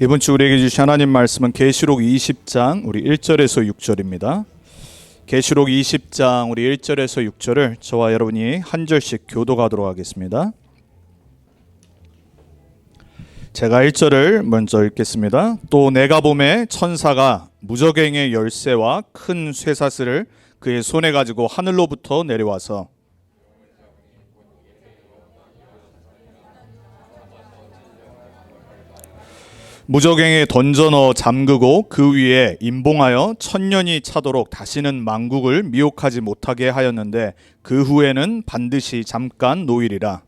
이번 주 우리에게 주신 하나님 말씀은 계시록 20장 우리 1절에서 6절입니다. 계시록 20장 우리 1절에서 6절을 저와 여러분이 한 절씩 교독하도록 하겠습니다. 제가 1절을 먼저 읽겠습니다. 또 내가 보매 천사가 무저갱의 열쇠와 큰 쇠사슬을 그의 손에 가지고 하늘로부터 내려와서 무저갱에 던져 넣어 잠그고 그 위에 임봉하여 1000년이 차도록 다시는 만국을 미혹하지 못하게 하였는데 그 후에는 반드시 잠깐 노일이라.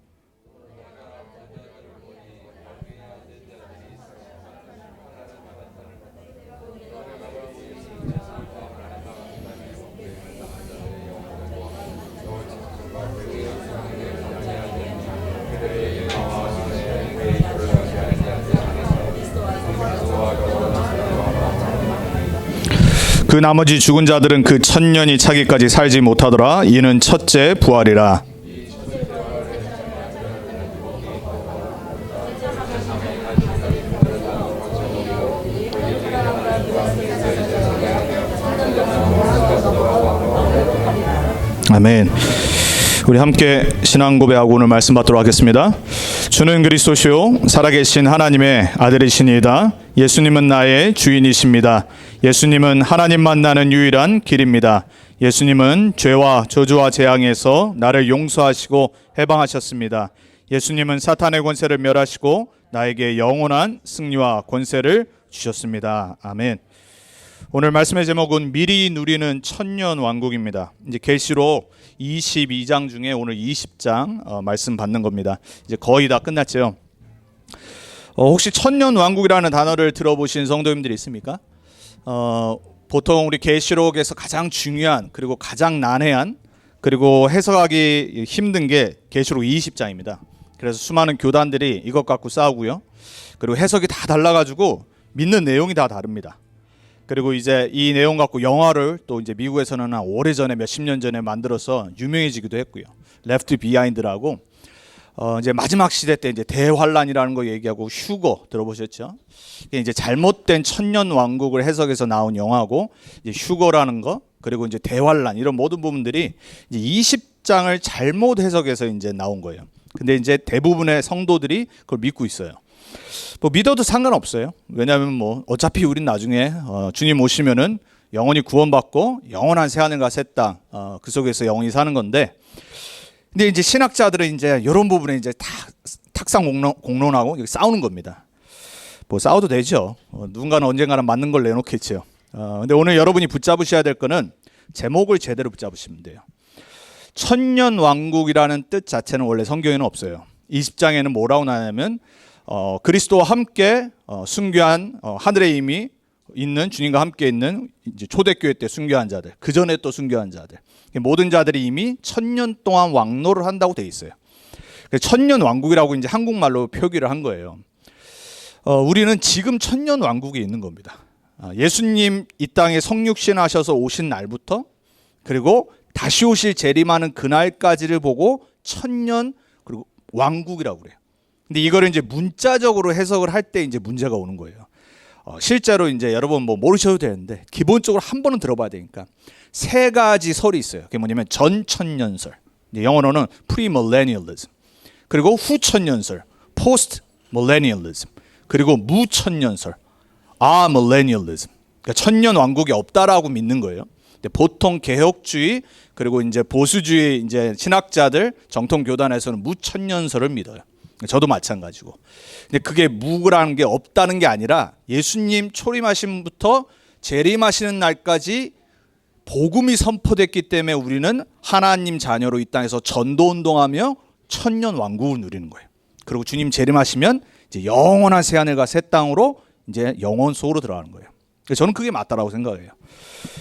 그 나머지 죽은 자들은 그 1000년이 차기까지 살지 못하더라. 이는 첫째 부활이라. 아멘. 우리 함께 신앙 고백하고 오늘 말씀 받도록 하겠습니다. 주는 그리스도시요 살아계신 하나님의 아들이시니이다. 예수님은 나의 주인이십니다. 예수님은 하나님 만나는 유일한 길입니다. 예수님은 죄와 저주와 재앙에서 나를 용서하시고 해방하셨습니다. 예수님은 사탄의 권세를 멸하시고 나에게 영원한 승리와 권세를 주셨습니다. 아멘. 오늘 말씀의 제목은 미리 누리는 천년 왕국입니다. 이제 계시록 22장 중에 오늘 20장 말씀 받는 겁니다. 이제 거의 다 끝났죠. 혹시 천년 왕국이라는 단어를 들어보신 성도님들이 있습니까? 보통 우리 계시록에서 가장 중요한 그리고 가장 난해한 그리고 해석하기 힘든 게 계시록 20장입니다. 그래서 수많은 교단들이 이것 갖고 싸우고요. 그리고 해석이 다 달라가지고 믿는 내용이 다 다릅니다. 그리고 이제 이 내용 갖고 영화를 또 이제 미국에서는 한 오래전에 몇십 년 전에 만들어서 유명해지기도 했고요. Left Behind라고 이제 마지막 시대 때 이제 대환란이라는 거 얘기하고 휴거 들어보셨죠? 이게 이제 잘못된 천년 왕국을 해석해서 나온 영화고 이제 휴거라는 거 그리고 이제 대환란 이런 모든 부분들이 이제 20장을 잘못 해석해서 이제 나온 거예요. 근데 이제 대부분의 성도들이 그걸 믿고 있어요. 뭐 믿어도 상관없어요. 왜냐하면 뭐 어차피 우린 나중에 주님 오시면은 영원히 구원받고 영원한 새하늘과 새 땅 그 속에서 영원히 사는 건데, 근데 이제 신학자들은 이제 이런 부분에 이제 다 탁상 공론하고 싸우는 겁니다. 뭐 싸워도 되죠. 누군가는 언젠가는 맞는 걸 내놓겠죠. 근데 오늘 여러분이 붙잡으셔야 될 거는 제목을 제대로 붙잡으시면 돼요. 천년 왕국이라는 뜻 자체는 원래 성경에는 없어요. 20장에는 뭐라고 나냐면 그리스도와 함께 순교한 하늘에 이미 있는 주님과 함께 있는 이제 초대교회 때 순교한 자들, 그 전에 또 순교한 자들, 모든 자들이 이미 1000년 동안 왕노를 한다고 돼 있어요. 천년 왕국이라고 이제 한국말로 표기를 한 거예요. 우리는 지금 천년 왕국에 있는 겁니다. 예수님 이 땅에 성육신하셔서 오신 날부터 그리고 다시 오실 재림하는 그날까지를 보고 천년 그리고 왕국이라고 그래요. 근데 이거를 이제 문자적으로 해석을 할 때 이제 문제가 오는 거예요. 실제로 이제 여러분 뭐 모르셔도 되는데 기본적으로 한 번은 들어봐야 되니까 세 가지 설이 있어요. 그게 뭐냐면 전천년설, 영어로는 premillennialism, 그리고 후천년설, postmillennialism, 그리고 무천년설, amillennialism. 그러니까 천년 왕국이 없다라고 믿는 거예요. 근데 보통 개혁주의 그리고 이제 보수주의 이제 신학자들 정통 교단에서는 무천년설을 믿어요. 저도 마찬가지고. 근데 그게 무라는 게 없다는 게 아니라 예수님 초림하심부터 재림하시는 날까지 복음이 선포됐기 때문에 우리는 하나님 자녀로 이 땅에서 전도운동하며 천년 왕국을 누리는 거예요. 그리고 주님 재림하시면 이제 영원한 새하늘과 새 땅으로 이제 영원 속으로 들어가는 거예요. 저는 그게 맞다라고 생각해요.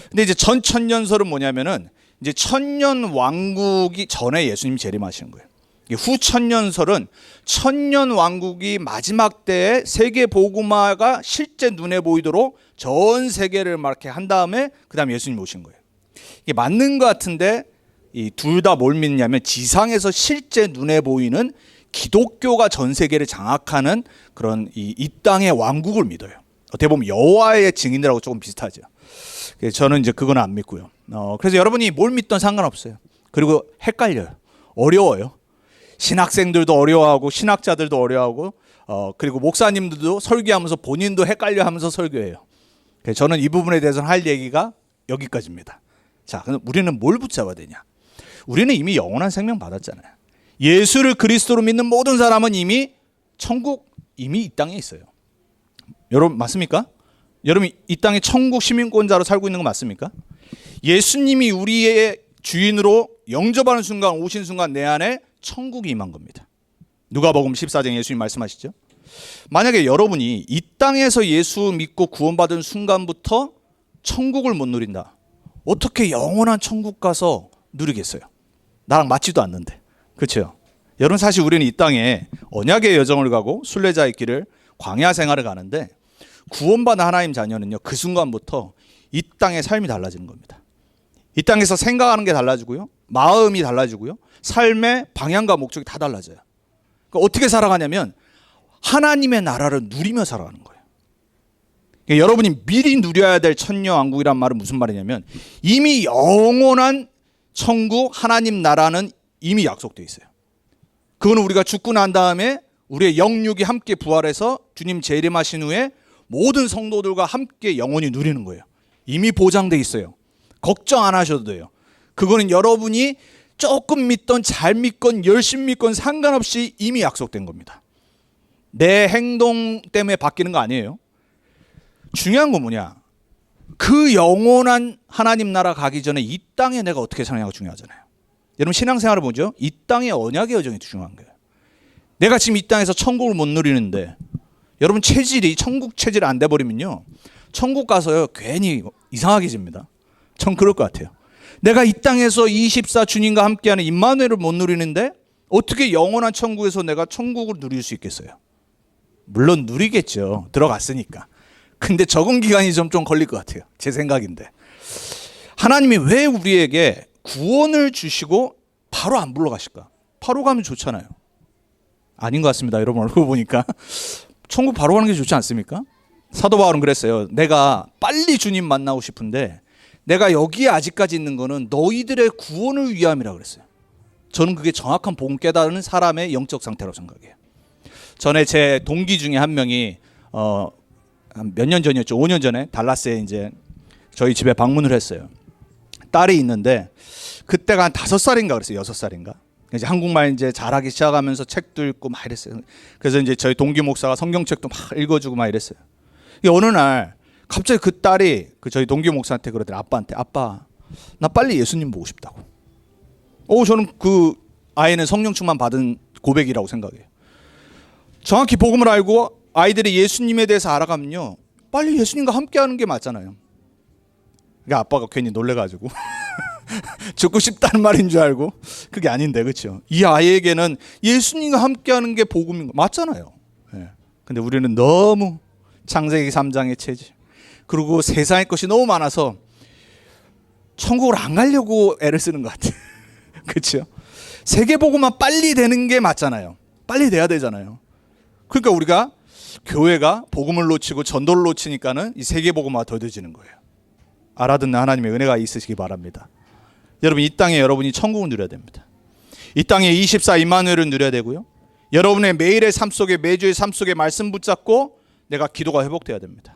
근데 이제 전천년설은 뭐냐면은 이제 천년 왕국이 전에 예수님 재림하시는 거예요. 후천년설은 천년 왕국이 마지막 때에 세계 복음화가 실제 눈에 보이도록 전 세계를 막 이렇게 한 다음에 그다음에 예수님 오신 거예요. 이게 맞는 것 같은데 이 둘 다 뭘 믿냐면 지상에서 실제 눈에 보이는 기독교가 전 세계를 장악하는 그런 이 땅의 왕국을 믿어요. 어떻게 보면 여호와의 증인들하고 조금 비슷하죠. 그래서 저는 이제 그건 안 믿고요. 그래서 여러분이 뭘 믿든 상관없어요. 그리고 헷갈려요. 어려워요. 신학생들도 어려워하고 신학자들도 어려워하고 그리고 목사님들도 설교하면서 본인도 헷갈려하면서 설교해요. 그래서 저는 이 부분에 대해서는 할 얘기가 여기까지입니다. 자, 그럼 우리는 뭘 붙잡아야 되냐? 우리는 이미 영원한 생명 받았잖아요. 예수를 그리스도로 믿는 모든 사람은 이미 천국 이미 이 땅에 있어요. 여러분 맞습니까? 여러분 이 땅에 천국 시민권자로 살고 있는 거 맞습니까? 예수님이 우리의 주인으로 영접하는 순간 오신 순간 내 안에 천국이 임한 겁니다. 누가복음 14장 예수님 말씀하시죠. 만약에 여러분이 이 땅에서 예수 믿고 구원받은 순간부터 천국을 못 누린다. 어떻게 영원한 천국 가서 누리겠어요? 나랑 맞지도 않는데. 그렇죠? 여러분 사실 우리는 이 땅에 언약의 여정을 가고 순례자의 길을 광야 생활을 가는데 구원받은 하나님 자녀는요. 그 순간부터 이 땅의 삶이 달라지는 겁니다. 이 땅에서 생각하는 게 달라지고요. 마음이 달라지고요. 삶의 방향과 목적이 다 달라져요. 그러니까 어떻게 살아가냐면 하나님의 나라를 누리며 살아가는 거예요. 그러니까 여러분이 미리 누려야 될 천녀왕국이란 말은 무슨 말이냐면 이미 영원한 천국 하나님 나라는 이미 약속되어 있어요. 그거는 우리가 죽고 난 다음에 우리의 영육이 함께 부활해서 주님 재림하신 후에 모든 성도들과 함께 영원히 누리는 거예요. 이미 보장되어 있어요. 걱정 안 하셔도 돼요. 그거는 여러분이 조금 믿던 잘 믿건 열심히 믿건 상관없이 이미 약속된 겁니다. 내 행동 때문에 바뀌는 거 아니에요. 중요한 건 뭐냐? 그 영원한 하나님 나라 가기 전에 이 땅에 내가 어떻게 사느냐가 중요하잖아요. 여러분 신앙생활을 보죠. 이 땅의 언약의 여정이 중요한 거예요. 내가 지금 이 땅에서 천국을 못 누리는데 여러분 체질이 천국 체질 안 돼버리면요. 천국 가서요 괜히 이상하게 집니다. 전 그럴 것 같아요. 내가 이 땅에서 24 주님과 함께하는 임마누엘을 못 누리는데 어떻게 영원한 천국에서 내가 천국을 누릴 수 있겠어요? 물론 누리겠죠. 들어갔으니까. 근데 적응 기간이 좀 걸릴 것 같아요. 제 생각인데. 하나님이 왜 우리에게 구원을 주시고 바로 안 불러가실까? 바로 가면 좋잖아요. 아닌 것 같습니다. 여러분 얼굴 보니까. 천국 바로 가는 게 좋지 않습니까? 사도 바울은 그랬어요. 내가 빨리 주님 만나고 싶은데 내가 여기에 아직까지 있는 거는 너희들의 구원을 위함이라고 그랬어요. 저는 그게 정확한 복음 깨달은 사람의 영적 상태라고 생각해요. 전에 제 동기 중에 한 명이 몇 년 전이었죠. 5년 전에 달라스에 이제 저희 집에 방문을 했어요. 딸이 있는데 그때가 한 5살인가 그랬어요. 6살인가. 이제 한국말 이제 잘하기 시작하면서 책도 읽고 막 이랬어요. 그래서 이제 저희 동기 목사가 성경책도 막 읽어주고 막 이랬어요. 어느 날 갑자기 그 딸이 저희 동기 목사한테 그러더래. 아빠한테 아빠 나 빨리 예수님 보고 싶다고. 저는 그 아이는 성령 충만 받은 고백이라고 생각해요. 정확히 복음을 알고 아이들이 예수님에 대해서 알아가면요 빨리 예수님과 함께하는 게 맞잖아요. 그러니까 아빠가 괜히 놀래가지고 죽고 싶다는 말인 줄 알고 그게 아닌데 그렇죠. 이 아이에게는 예수님과 함께하는 게 복음인 거 맞잖아요. 근데 우리는 너무 창세기 3장의 체질 그리고 세상의 것이 너무 많아서 천국을 안 가려고 애를 쓰는 것 같아요. 그렇죠. 세계복음만 빨리 되는 게 맞잖아요. 빨리 돼야 되잖아요. 그러니까 우리가 교회가 복음을 놓치고 전도를 놓치니까는 이 세계복음화가 더뎌지는 거예요. 알아듣는 하나님의 은혜가 있으시기 바랍니다. 여러분 이 땅에 여러분이 천국을 누려야 됩니다. 이 땅에 24 임마누엘을 누려야 되고요. 여러분의 매일의 삶 속에 매주의 삶 속에 말씀 붙잡고 내가 기도가 회복돼야 됩니다.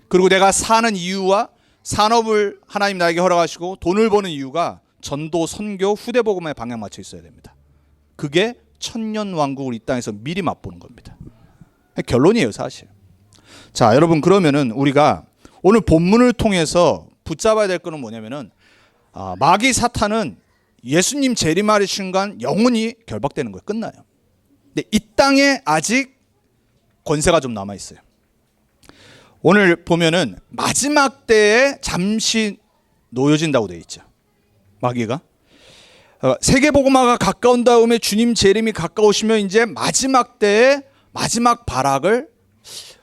그리고 내가 사는 이유와 산업을 하나님 나에게 허락하시고 돈을 버는 이유가 전도, 선교, 후대복음에 방향 맞춰 있어야 됩니다. 그게 천년 왕국을 이 땅에서 미리 맛보는 겁니다. 결론이에요 사실. 자 여러분 그러면은 우리가 오늘 본문을 통해서 붙잡아야 될 거는 뭐냐면은 마귀 사탄은 예수님 재림하는 순간 영원히 결박되는 거예요. 끝나요. 근데 이 땅에 아직 권세가 좀 남아 있어요. 오늘 보면은 마지막 때에 잠시 놓여진다고 되어 있죠. 마귀가 세계복음화가 가까운 다음에 주님 재림이 가까우시면 이제 마지막 때에 마지막 발악을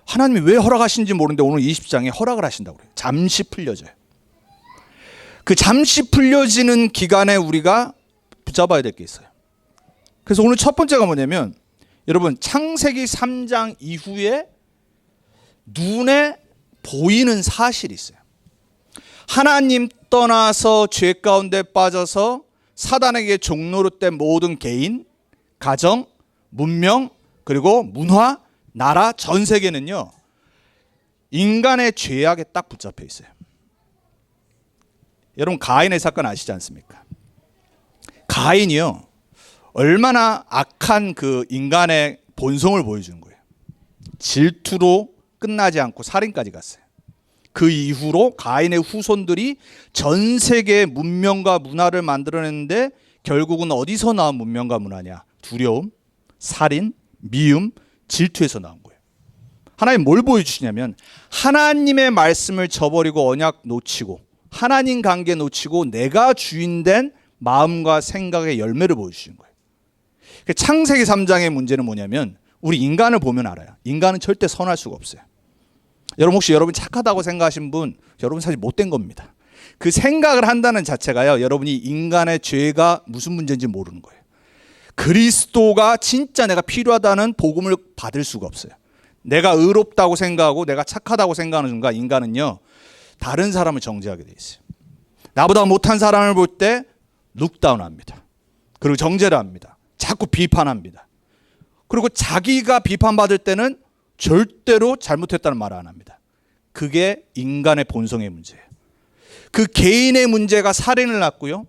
하나님이 왜 허락하신지 모르는데 오늘 20장에 허락을 하신다고 그래요. 잠시 풀려져요. 그 잠시 풀려지는 기간에 우리가 붙잡아야 될 게 있어요. 그래서 오늘 첫 번째가 뭐냐면 여러분 창세기 3장 이후에 눈에 보이는 사실이 있어요. 하나님 떠나서 죄 가운데 빠져서 사단에게 종로로 된 모든 개인, 가정, 문명, 그리고 문화, 나라, 전 세계는요, 인간의 죄악에 딱 붙잡혀 있어요. 여러분 가인의 사건 아시지 않습니까? 가인이요, 얼마나 악한 그 인간의 본성을 보여준 거예요. 질투로 끝나지 않고 살인까지 갔어요. 그 이후로 가인의 후손들이 전 세계의 문명과 문화를 만들어냈는데 결국은 어디서 나온 문명과 문화냐? 두려움, 살인, 미움, 질투에서 나온 거예요. 하나님 뭘 보여주시냐면 하나님의 말씀을 저버리고 언약 놓치고 하나님 관계 놓치고 내가 주인된 마음과 생각의 열매를 보여주신 거예요. 창세기 3장의 문제는 뭐냐면 우리 인간을 보면 알아요. 인간은 절대 선할 수가 없어요. 여러분 혹시 여러분 착하다고 생각하신 분, 여러분 사실 못된 겁니다. 그 생각을 한다는 자체가요, 여러분이 인간의 죄가 무슨 문제인지 모르는 거예요. 그리스도가 진짜 내가 필요하다는 복음을 받을 수가 없어요. 내가 의롭다고 생각하고 내가 착하다고 생각하는 순간 인간은요, 다른 사람을 정죄하게 돼 있어요. 나보다 못한 사람을 볼 때 룩다운합니다. 그리고 정죄를 합니다. 자꾸 비판합니다. 그리고 자기가 비판받을 때는 절대로 잘못했다는 말을 안 합니다. 그게 인간의 본성의 문제예요. 그 개인의 문제가 살인을 낳고요,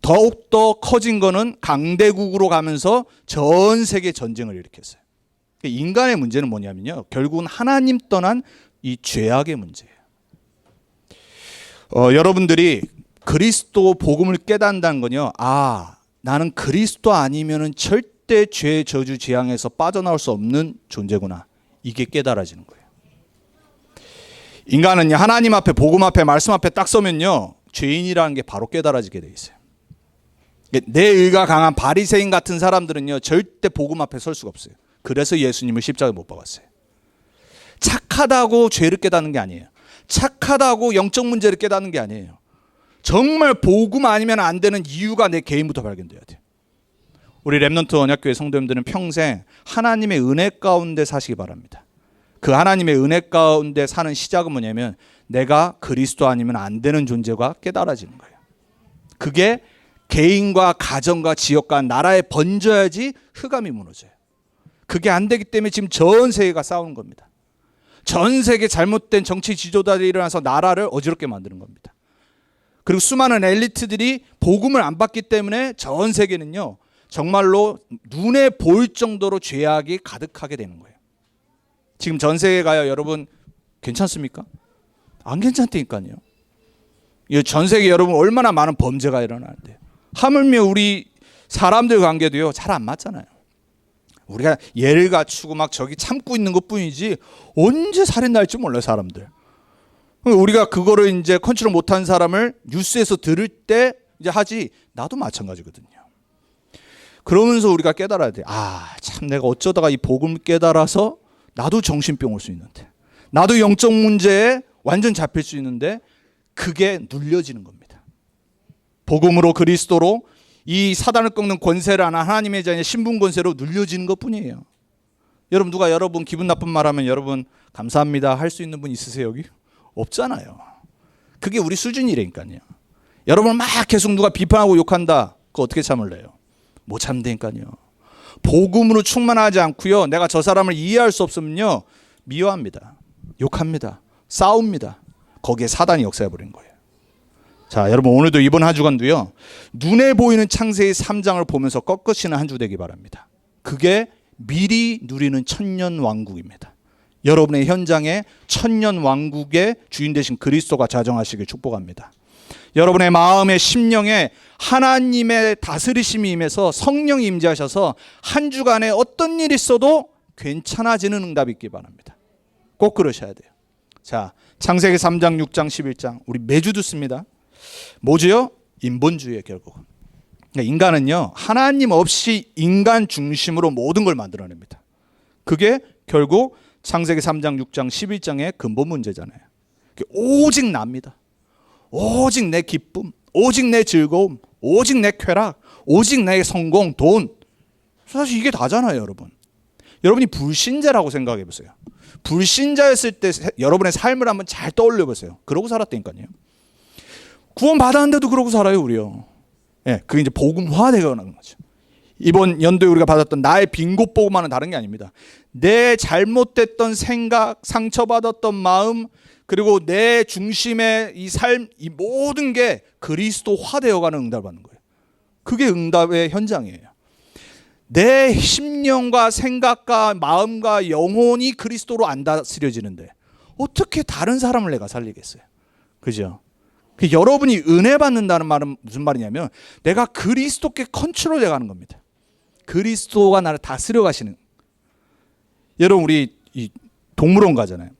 더욱더 커진 거는 강대국으로 가면서 전 세계 전쟁을 일으켰어요. 인간의 문제는 뭐냐면요, 결국은 하나님 떠난 이 죄악의 문제예요. 여러분들이 그리스도 복음을 깨닫는다는 건요, 나는 그리스도 아니면은 절대 죄, 저주, 재앙에서 빠져나올 수 없는 존재구나, 이게 깨달아지는 거예요. 인간은 하나님 앞에, 복음 앞에, 말씀 앞에 딱 서면요, 죄인이라는 게 바로 깨달아지게 돼 있어요. 내 의가 강한 바리새인 같은 사람들은요, 절대 복음 앞에 설 수가 없어요. 그래서 예수님을 십자가에 못 박았어요. 착하다고 죄를 깨닫는 게 아니에요. 착하다고 영적 문제를 깨닫는 게 아니에요. 정말 복음 아니면 안 되는 이유가 내 개인부터 발견돼야 돼요. 우리 렘넌트 언약교회 성도님들은 평생 하나님의 은혜 가운데 사시기 바랍니다. 그 하나님의 은혜 가운데 사는 시작은 뭐냐면 내가 그리스도 아니면 안 되는 존재가 깨달아지는 거예요. 그게 개인과 가정과 지역과 나라에 번져야지 흑암이 무너져요. 그게 안 되기 때문에 지금 전 세계가 싸우는 겁니다. 전 세계 잘못된 정치 지도자들이 일어나서 나라를 어지럽게 만드는 겁니다. 그리고 수많은 엘리트들이 복음을 안 받기 때문에 전 세계는요, 정말로 눈에 보일 정도로 죄악이 가득하게 되는 거예요. 지금 전 세계가요, 여러분 괜찮습니까? 안 괜찮다니까요. 전 세계 여러분 얼마나 많은 범죄가 일어나는데, 하물며 우리 사람들 관계도요, 잘 안 맞잖아요. 우리가 예를 갖추고 막 저기 참고 있는 것 뿐이지 언제 살인 날지 몰라요, 사람들. 우리가 그거를 이제 컨트롤 못한 사람을 뉴스에서 들을 때 이제 하지, 나도 마찬가지거든요. 그러면서 우리가 깨달아야 돼. 참 내가 어쩌다가 이 복음을 깨달아서 나도 정신병 올 수 있는데, 나도 영적 문제에 완전 잡힐 수 있는데, 그게 눌려지는 겁니다. 복음으로 그리스도로 이 사단을 꺾는 권세를 하나님의 자녀의 신분 권세로 눌려지는 것뿐이에요. 여러분 누가 여러분 기분 나쁜 말하면 여러분 감사합니다 할 수 있는 분 있으세요 여기? 없잖아요. 그게 우리 수준이라니까요. 여러분 막 계속 누가 비판하고 욕한다, 그거 어떻게 참을래요? 못 참다니까요. 복음으로 충만하지 않고요, 내가 저 사람을 이해할 수 없으면요, 미워합니다, 욕합니다, 싸웁니다. 거기에 사단이 역사해버린 거예요. 자, 여러분 오늘도 이번 한 주간도요, 눈에 보이는 창세기 3장을 보면서 꺾으시는 한 주 되기 바랍니다. 그게 미리 누리는 천년 왕국입니다. 여러분의 현장에 천년 왕국의 주인 되신 그리스도가 자정하시길 축복합니다. 여러분의 마음의 심령에 하나님의 다스리심이 임해서 성령이 임재하셔서 한 주간에 어떤 일이 있어도 괜찮아지는 응답이 있기 바랍니다. 꼭 그러셔야 돼요. 자, 창세기 3장, 6장, 11장 우리 매주 듣습니다. 뭐지요? 인본주의의 결국은. 그러니까 인간은요, 하나님 없이 인간 중심으로 모든 걸 만들어냅니다. 그게 결국 창세기 3장, 6장, 11장의 근본 문제잖아요. 오직 납니다. 오직 내 기쁨, 오직 내 즐거움, 오직 내 쾌락, 오직 내 성공, 돈. 사실 이게 다잖아요, 여러분. 여러분이 불신자라고 생각해 보세요. 불신자였을 때 여러분의 삶을 한번 잘 떠올려 보세요. 그러고 살았다니까요. 구원 받았는데도 그러고 살아요, 우리요. 예, 그게 이제 복음화되어가는 거죠. 이번 연도에 우리가 받았던 나의 빈곳 복음화는 다른 게 아닙니다. 내 잘못됐던 생각, 상처받았던 마음, 그리고 내 중심의 이 삶, 이 모든 게 그리스도화되어가는 응답을 받는 거예요. 그게 응답의 현장이에요. 내 심령과 생각과 마음과 영혼이 그리스도로 안 다스려지는데 어떻게 다른 사람을 내가 살리겠어요? 그죠? 여러분이 은혜 받는다는 말은 무슨 말이냐면 내가 그리스도께 컨트롤해 가는 겁니다. 그리스도가 나를 다스려 가시는. 여러분 우리 이 동물원 가잖아요.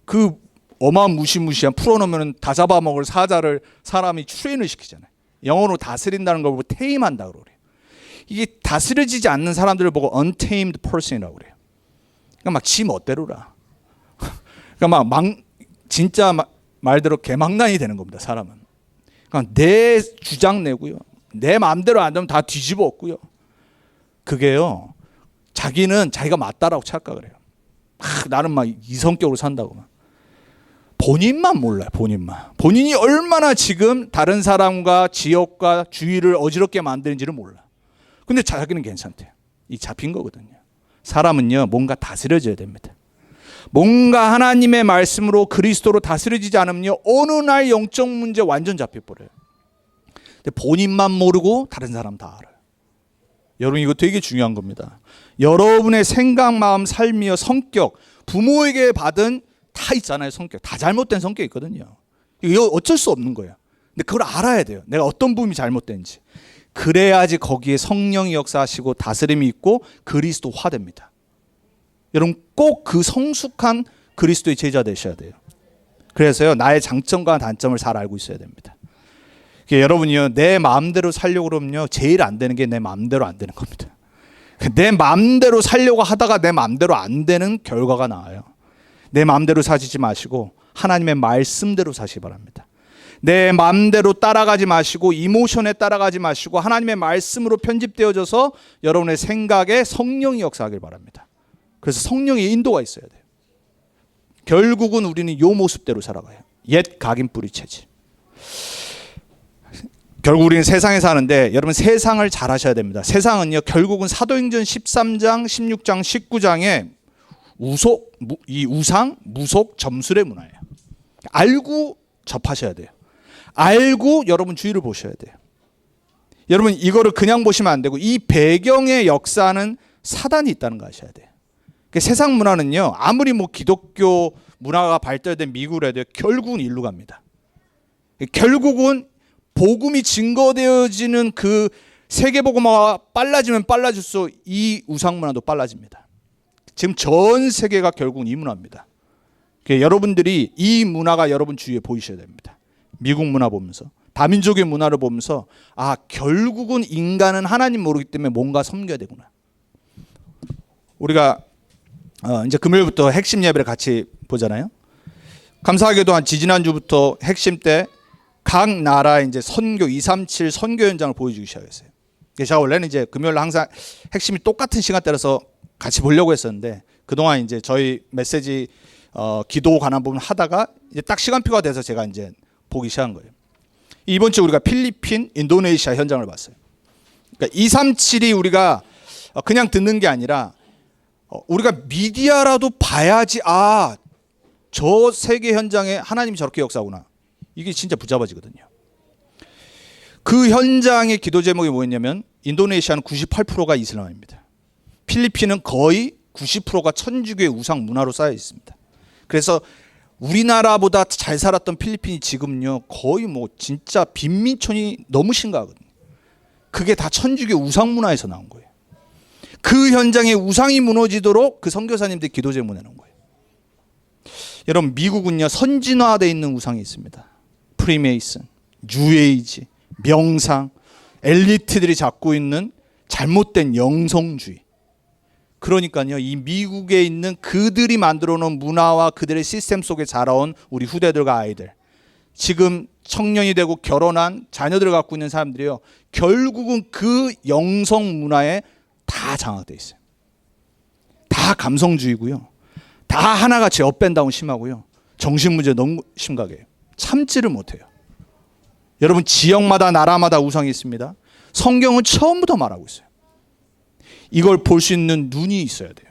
그 어마무시무시한 풀어놓으면 다 잡아먹을 사자를 사람이 트레인을 시키잖아요. 영어로 다스린다는 걸 보고 테임한다 그래요. 이게 다스려지지 않는 사람들을 보고 untamed person이라고 그래요. 그러니까 막 지 멋대로라. 그러니까 진짜 말대로 개망난이 되는 겁니다. 사람은. 그러니까 내 주장 내고요. 내 마음대로 안 되면 다 뒤집어 엎고요. 그게요. 자기는 자기가 맞다라고 착각을 해요. 나는 막 이성격으로 산다고. 본인만 몰라요. 본인만. 본인이 얼마나 지금 다른 사람과 지역과 주위를 어지럽게 만드는지를 몰라. 근데 자기는 괜찮대요. 이 잡힌 거거든요. 사람은요. 뭔가 다스려져야 됩니다. 뭔가 하나님의 말씀으로 그리스도로 다스려지지 않으면요. 어느 날 영적 문제 완전 잡혀버려요. 근데 본인만 모르고 다른 사람 다 알아요. 여러분 이거 되게 중요한 겁니다. 여러분의 생각, 마음, 삶이요, 성격, 부모에게 받은 다 있잖아요. 성격. 다 잘못된 성격이 있거든요. 이거 어쩔 수 없는 거예요. 근데 그걸 알아야 돼요. 내가 어떤 부분이 잘못된지. 그래야지 거기에 성령이 역사하시고 다스림이 있고 그리스도화됩니다. 여러분 꼭 그 성숙한 그리스도의 제자 되셔야 돼요. 그래서요 나의 장점과 단점을 잘 알고 있어야 됩니다. 여러분이요 내 마음대로 살려고 그러면요 제일 안 되는 게 내 마음대로 안 되는 겁니다. 내 마음대로 살려고 하다가 내 마음대로 안 되는 결과가 나와요. 내 마음대로 사시지 마시고 하나님의 말씀대로 사시기 바랍니다. 내 마음대로 따라가지 마시고 이모션에 따라가지 마시고 하나님의 말씀으로 편집되어져서 여러분의 생각에 성령이 역사하길 바랍니다. 그래서 성령의 인도가 있어야 돼요. 결국은 우리는 이 모습대로 살아가요. 옛 각인 뿌리 체질. 결국 우리는 세상에 사는데 여러분 세상을 잘 하셔야 됩니다. 세상은요 결국은 사도행전 13장, 16장, 19장에 이 우상, 무속, 점술의 문화예요. 알고 접하셔야 돼요. 알고 여러분 주위를 보셔야 돼요. 여러분 이거를 그냥 보시면 안 되고 이 배경의 역사는 사단이 있다는 거 아셔야 돼요. 세상 문화는요 아무리 뭐 기독교 문화가 발달된 미국으로 해도 결국은 일로 갑니다. 결국은 복음이 증거되어지는 그 세계복음화가 빨라지면 빨라질수록 이 우상 문화도 빨라집니다. 지금 전 세계가 결국은 이 문화입니다. 여러분들이 이 문화가 여러분 주위에 보이셔야 됩니다. 미국 문화 보면서 다민족의 문화를 보면서 아 결국은 인간은 하나님 모르기 때문에 뭔가 섬겨야 되구나. 우리가 이제 금요일부터 핵심 예배를 같이 보잖아요. 감사하게도 한 지지난주부터 핵심 때 각 나라의 이제 선교 237 선교 현장을 보여주기 시작했어요. 제가 원래는 이제 금요일 항상 핵심이 똑같은 시간대라서 같이 보려고 했었는데 그동안 이제 저희 메시지 기도 관한 부분 하다가 이제 딱 시간표가 돼서 제가 이제 보기 시작한 거예요. 이번 주 우리가 필리핀, 인도네시아 현장을 봤어요. 그러니까 237이 우리가 그냥 듣는 게 아니라 우리가 미디어라도 봐야지 저 세계 현장에 하나님이 저렇게 역사하구나. 이게 진짜 붙잡아지거든요. 그 현장의 기도 제목이 뭐였냐면 인도네시아는 98%가 이슬람입니다. 필리핀은 거의 90%가 천주교의 우상 문화로 쌓여 있습니다. 그래서 우리나라보다 잘 살았던 필리핀이 지금요 거의 뭐 진짜 빈민촌이 너무 심각하거든요. 그게 다 천주교 우상 문화에서 나온 거예요. 그 현장에 우상이 무너지도록 그 선교사님들이 기도 제목 내놓은 거예요. 여러분 미국은요 선진화되어 있는 우상이 있습니다. 프리메이슨, 뉴에이지, 명상, 엘리트들이 잡고 있는 잘못된 영성주의. 그러니까요 이 미국에 있는 그들이 만들어 놓은 문화와 그들의 시스템 속에 자라온 우리 후대들과 아이들, 지금 청년이 되고 결혼한 자녀들을 갖고 있는 사람들이요 결국은 그 영성 문화에 다 장악되어 있어요. 다 감성주의고요. 다 하나같이 업앤다운 심하고요. 정신문제 너무 심각해요. 참지를 못해요. 여러분, 지역마다 나라마다 우상이 있습니다. 성경은 처음부터 말하고 있어요. 이걸 볼 수 있는 눈이 있어야 돼요.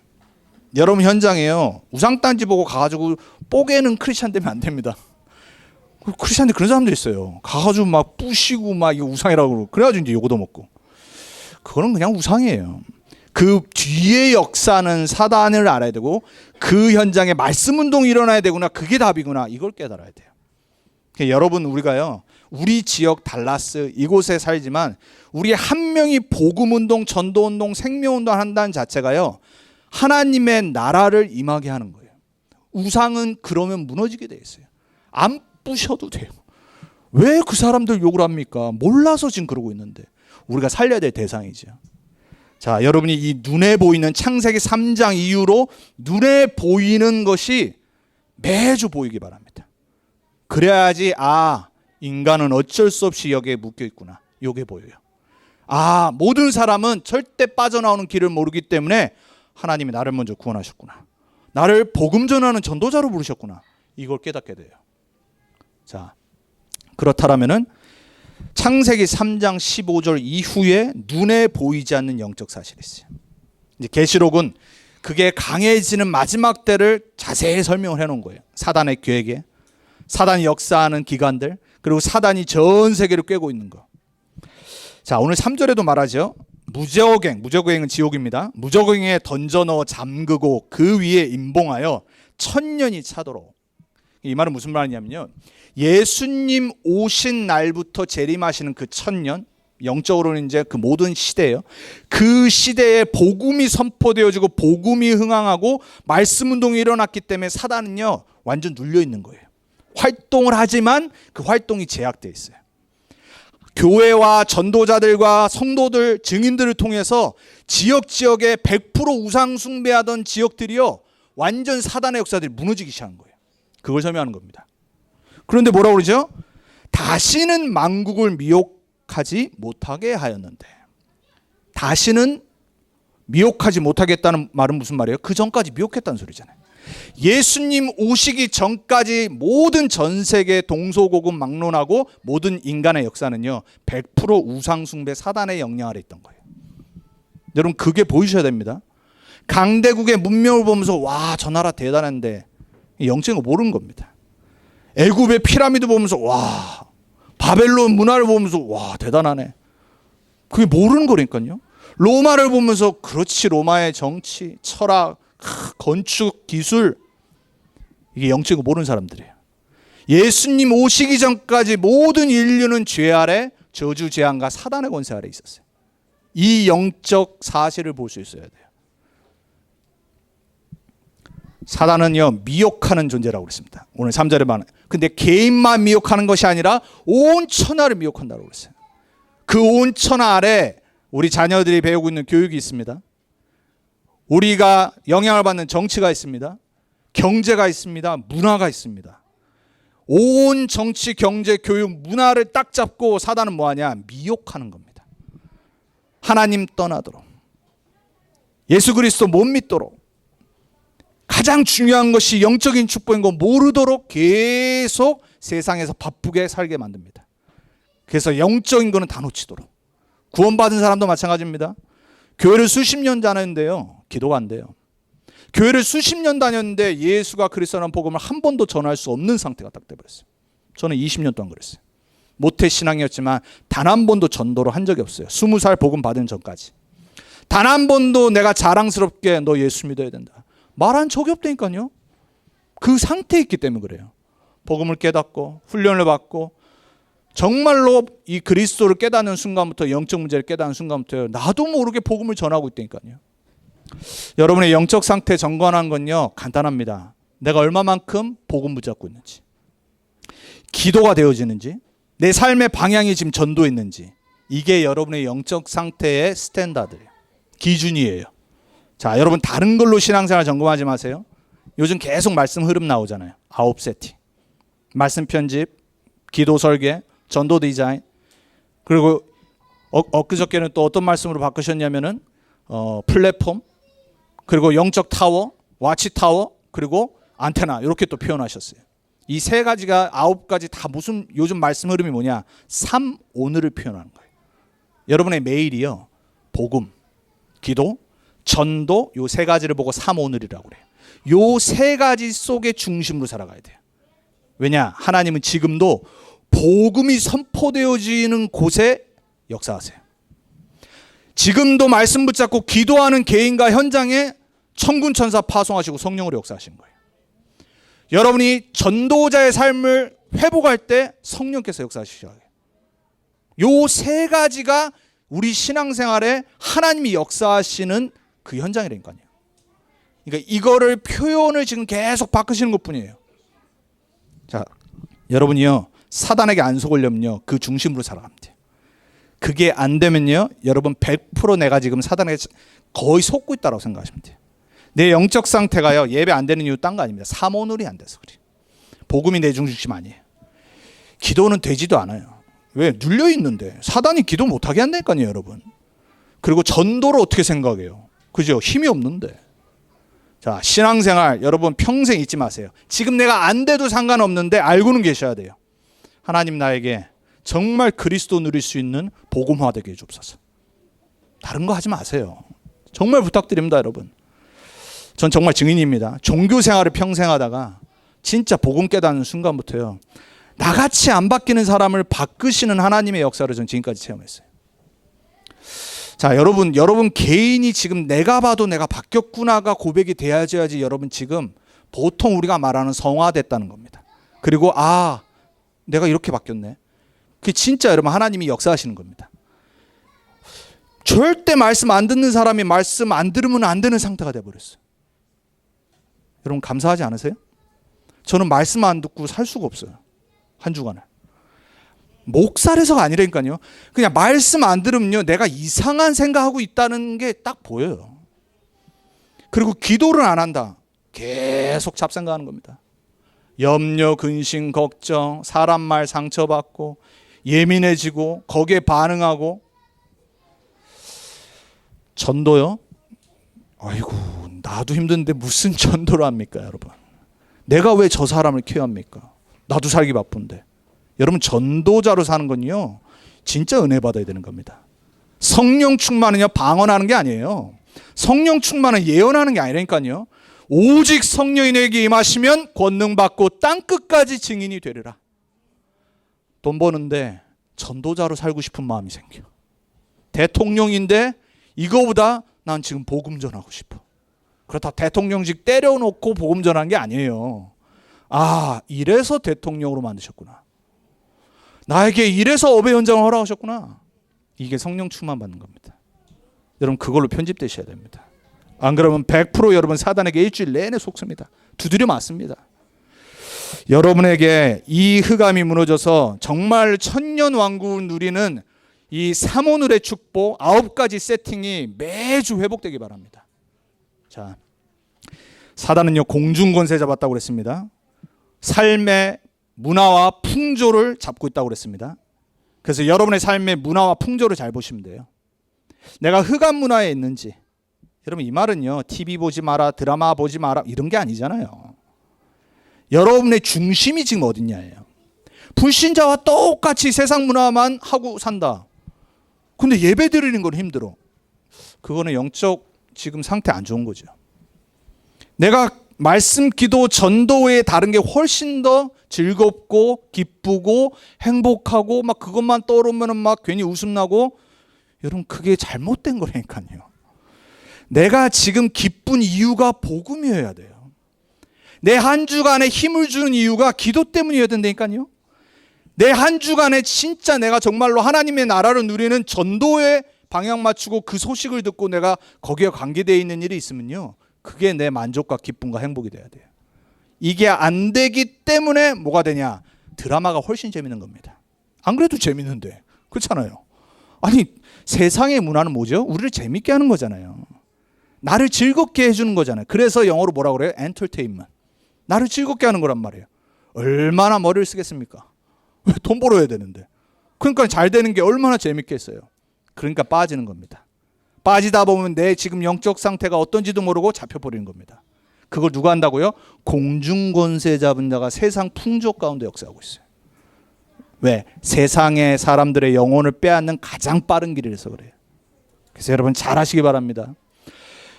여러분, 현장에요, 우상단지 보고 가가지고 뽀개는 크리스찬 되면 안 됩니다. 크리스찬들 그런 사람도 있어요. 가가지고 막 부시고 막 이거 우상이라고 그러고, 그래가지고 이제 요거도 먹고. 그거는 그냥 우상이에요. 그 뒤에 역사는 사단을 알아야 되고, 그 현장에 말씀 운동이 일어나야 되구나, 그게 답이구나, 이걸 깨달아야 돼요. 그러니까 여러분, 우리가요, 우리 지역 달라스 이곳에 살지만 우리 한 명이 복음 운동, 전도 운동, 생명 운동 한다는 자체가요, 하나님의 나라를 임하게 하는 거예요. 우상은 그러면 무너지게 돼 있어요. 안 부셔도 돼요. 왜 그 사람들 욕을 합니까? 몰라서 지금 그러고 있는데. 우리가 살려야 될 대상이죠. 자, 여러분이 이 눈에 보이는 창세기 3장 이후로 눈에 보이는 것이 매주 보이기 바랍니다. 그래야지 인간은 어쩔 수 없이 여기에 묶여 있구나, 이게 보여요. 모든 사람은 절대 빠져나오는 길을 모르기 때문에 하나님이 나를 먼저 구원하셨구나, 나를 복음 전하는 전도자로 부르셨구나, 이걸 깨닫게 돼요. 자, 그렇다면은 창세기 3장 15절 이후에 눈에 보이지 않는 영적 사실이 있어요. 이제 계시록은 그게 강해지는 마지막 때를 자세히 설명을 해놓은 거예요. 사단의 계획에, 사단이 역사하는 기간들, 그리고 사단이 전 세계를 꿰고 있는 거. 자, 오늘 3절에도 말하죠. 무저갱은 지옥입니다. 무저갱에 던져 넣어 잠그고 그 위에 임봉하여 1000년이 차도록. 이 말은 무슨 말이냐면요, 예수님 오신 날부터 재림하시는 그 1000년, 영적으로는 이제 그 모든 시대예요. 그 시대에 복음이 선포되어지고 복음이 흥황하고 말씀 운동이 일어났기 때문에 사단은요, 완전 눌려 있는 거예요. 활동을 하지만 그 활동이 제약되어 있어요. 교회와 전도자들과 성도들, 증인들을 통해서 지역에 100% 우상 숭배하던 지역들이요, 완전 사단의 역사들이 무너지기 시작한 거예요. 그걸 설명하는 겁니다. 그런데 뭐라고 그러죠? 다시는 만국을 미혹하지 못하게 하였는데. 다시는 미혹하지 못하겠다는 말은 무슨 말이에요? 그 전까지 미혹했다는 소리잖아요. 예수님 오시기 전까지 모든 전 세계 동서고금 막론하고 모든 인간의 역사는요, 100% 우상숭배 사단의 영향 아래 있던 거예요. 여러분, 그게 보이셔야 됩니다. 강대국의 문명을 보면서 와, 저 나라 대단한데, 영적인 거 모르는 겁니다. 애굽의 피라미드 보면서 와, 바벨론 문화를 보면서 와, 대단하네, 그게 모르는 거니까요. 로마를 보면서 그렇지, 로마의 정치, 철학, 건축, 기술, 이게 영적인 거 모르는 사람들이에요. 예수님 오시기 전까지 모든 인류는 죄 아래, 저주, 재앙과 사단의 권세 아래 있었어요. 이 영적 사실을 볼 수 있어야 돼요. 사단은요, 미혹하는 존재라고 그랬습니다. 오늘 3절에 말하는. 근데 개인만 미혹하는 것이 아니라 온 천하를 미혹한다고 그랬어요. 그 온 천하 아래 우리 자녀들이 배우고 있는 교육이 있습니다. 우리가 영향을 받는 정치가 있습니다. 경제가 있습니다. 문화가 있습니다. 온 정치, 경제, 교육, 문화를 딱 잡고 사단은 뭐하냐? 미혹하는 겁니다. 하나님 떠나도록, 예수 그리스도 못 믿도록, 가장 중요한 것이 영적인 축복인 거 모르도록 계속 세상에서 바쁘게 살게 만듭니다. 그래서 영적인 거는 다 놓치도록. 구원받은 사람도 마찬가지입니다. 교회를 수십 년 다녔는데요, 기도가 안 돼요. 교회를 수십 년 다녔는데 예수가 그리스도라는 복음을 한 번도 전할 수 없는 상태가 딱 돼버렸어요. 저는 20년 동안 그랬어요. 모태신앙이었지만 단 한 번도 전도를 한 적이 없어요. 20살 복음 받은 전까지. 단 한 번도 내가 자랑스럽게 너 예수 믿어야 된다 말한 적이 없다니까요. 그 상태에 있기 때문에 그래요. 복음을 깨닫고 훈련을 받고 정말로 이 그리스도를 깨닫는 순간부터, 영적 문제를 깨닫는 순간부터 나도 모르게 복음을 전하고 있다니까요. 여러분의 영적 상태 점검하는 건요, 간단합니다. 내가 얼마만큼 복음 붙잡고 있는지, 기도가 되어지는지, 내 삶의 방향이 지금 전도했는지, 이게 여러분의 영적 상태의 스탠다드예요. 기준이에요. 자, 여러분 다른 걸로 신앙생활 점검하지 마세요. 요즘 계속 말씀 흐름 나오잖아요. 9세티. 말씀 편집, 기도 설계, 전도 디자인. 그리고 엊그저께는 또 어떤 말씀으로 바꾸셨냐면은 플랫폼, 그리고 영적 타워, 와치 타워, 그리고 안테나 이렇게 또 표현하셨어요. 이 세 가지가 9가지 다 무슨 요즘 말씀 흐름이 뭐냐? 3오늘을 표현하는 거예요. 여러분의 매일이요. 복음, 기도, 전도 요 세 가지를 보고 3오늘이라고 그래요. 요 세 가지 속의 중심으로 살아가야 돼요. 왜냐? 하나님은 지금도 복음이 선포되어지는 곳에 역사하세요. 지금도 말씀 붙잡고 기도하는 개인과 현장에 천군 천사 파송하시고 성령으로 역사하시는 거예요. 여러분이 전도자의 삶을 회복할 때 성령께서 역사하시셔야 해요. 요 세 가지가 우리 신앙생활에 하나님이 역사하시는 그 현장이라니까요. 그러니까 이거를 표현을 지금 계속 바꾸시는 것뿐이에요. 자, 여러분이요 사단에게 안 속으려면요 그 중심으로 살아가면 돼요. 그게 안 되면요 여러분 100% 내가 지금 사단에게 거의 속고 있다고 생각하시면 돼요. 내 영적 상태가요 예배 안 되는 이유 딴 거 아닙니다. 3오늘이 안 돼서 그래요. 복음이 내 중심 아니에요. 기도는 되지도 않아요. 왜? 눌려 있는데 사단이 기도 못하게 한다니까요 여러분. 그리고 전도를 어떻게 생각해요? 그죠? 힘이 없는데. 자, 신앙생활 여러분 평생 잊지 마세요. 지금 내가 안 돼도 상관없는데 알고는 계셔야 돼요. 하나님 나에게 정말 그리스도 누릴 수 있는 복음화 되게 해주옵소서. 다른 거 하지 마세요. 정말 부탁드립니다 여러분. 전 정말 증인입니다. 종교 생활을 평생 하다가 진짜 복음 깨닫는 순간부터요 나같이 안 바뀌는 사람을 바꾸시는 하나님의 역사를 전 지금까지 체험했어요. 자, 여러분 개인이 지금 내가 봐도 내가 바뀌었구나가 고백이 돼야지 여러분 지금 보통 우리가 말하는 성화됐다는 겁니다. 그리고 내가 이렇게 바뀌었네. 그게 진짜 여러분 하나님이 역사하시는 겁니다. 절대 말씀 안 듣는 사람이 말씀 안 들으면 안 되는 상태가 돼버렸어요. 여러분 감사하지 않으세요? 저는 말씀 안 듣고 살 수가 없어요. 한 주간을. 목살에서가 아니라니까요. 그냥 말씀 안 들으면요 내가 이상한 생각하고 있다는 게 딱 보여요. 그리고 기도를 안 한다. 계속 잡생각하는 겁니다. 염려, 근심, 걱정, 사람 말 상처받고 예민해지고 거기에 반응하고. 전도요? 아이고 나도 힘든데 무슨 전도를 합니까 여러분. 내가 왜 저 사람을 케어합니까? 나도 살기 바쁜데. 여러분 전도자로 사는 건요 진짜 은혜 받아야 되는 겁니다. 성령 충만은요 방언하는 게 아니에요. 성령 충만은 예언하는 게 아니라니까요. 오직 성령이 내게 임하시면 권능 받고 땅끝까지 증인이 되리라. 돈 버는데 전도자로 살고 싶은 마음이 생겨. 대통령인데 이거보다 난 지금 복음 전하고 싶어. 그렇다 대통령직 때려놓고 복음 전하는 게 아니에요. 이래서 대통령으로 만드셨구나. 나에게 이래서 업의 현장을 허락하셨구나. 이게 성령 충만 받는 겁니다. 여러분 그걸로 편집되셔야 됩니다. 안 그러면 100% 여러분 사단에게 일주일 내내 속습니다. 두드려 맞습니다. 여러분에게 이 흑암이 무너져서 정말 천년왕국을 누리는 이 3오늘의 축복 9가지 세팅이 매주 회복되기 바랍니다. 자, 사단은요 공중권세 잡았다고 그랬습니다. 삶의 문화와 풍조를 잡고 있다고 그랬습니다. 그래서 여러분의 삶의 문화와 풍조를 잘 보시면 돼요. 내가 흑암 문화에 있는지. 여러분 이 말은요 TV 보지 마라, 드라마 보지 마라 이런 게 아니잖아요. 여러분의 중심이 지금 어딨냐예요. 불신자와 똑같이 세상 문화만 하고 산다. 근데 예배 드리는 건 힘들어. 그거는 영적 지금 상태 안 좋은 거죠. 내가 말씀, 기도, 전도 외에 다른 게 훨씬 더 즐겁고 기쁘고 행복하고 막 그것만 떠오르면 막 괜히 웃음 나고. 여러분 그게 잘못된 거라니까요. 내가 지금 기쁜 이유가 복음이어야 돼요. 내 한 주간에 힘을 주는 이유가 기도 때문이어야 된다니까요. 내 한 주간에 진짜 내가 정말로 하나님의 나라를 누리는 전도에 방향 맞추고 그 소식을 듣고 내가 거기에 관계되어 있는 일이 있으면요 그게 내 만족과 기쁨과 행복이 돼야 돼요. 이게 안 되기 때문에 뭐가 되냐? 드라마가 훨씬 재밌는 겁니다. 안 그래도 재밌는데 그렇잖아요. 아니 세상의 문화는 뭐죠? 우리를 재밌게 하는 거잖아요. 나를 즐겁게 해주는 거잖아요. 그래서 영어로 뭐라고 그래요? 엔터테인먼트. 나를 즐겁게 하는 거란 말이에요. 얼마나 머리를 쓰겠습니까? 왜 돈 벌어야 되는데. 그러니까 잘 되는 게 얼마나 재밌겠어요. 그러니까 빠지는 겁니다. 빠지다 보면 내 지금 영적 상태가 어떤지도 모르고 잡혀버리는 겁니다. 그걸 누가 한다고요? 공중권세 잡은 자가 세상 풍족 가운데 역사하고 있어요. 왜? 세상의 사람들의 영혼을 빼앗는 가장 빠른 길이라서 그래요. 그래서 여러분 잘 하시기 바랍니다.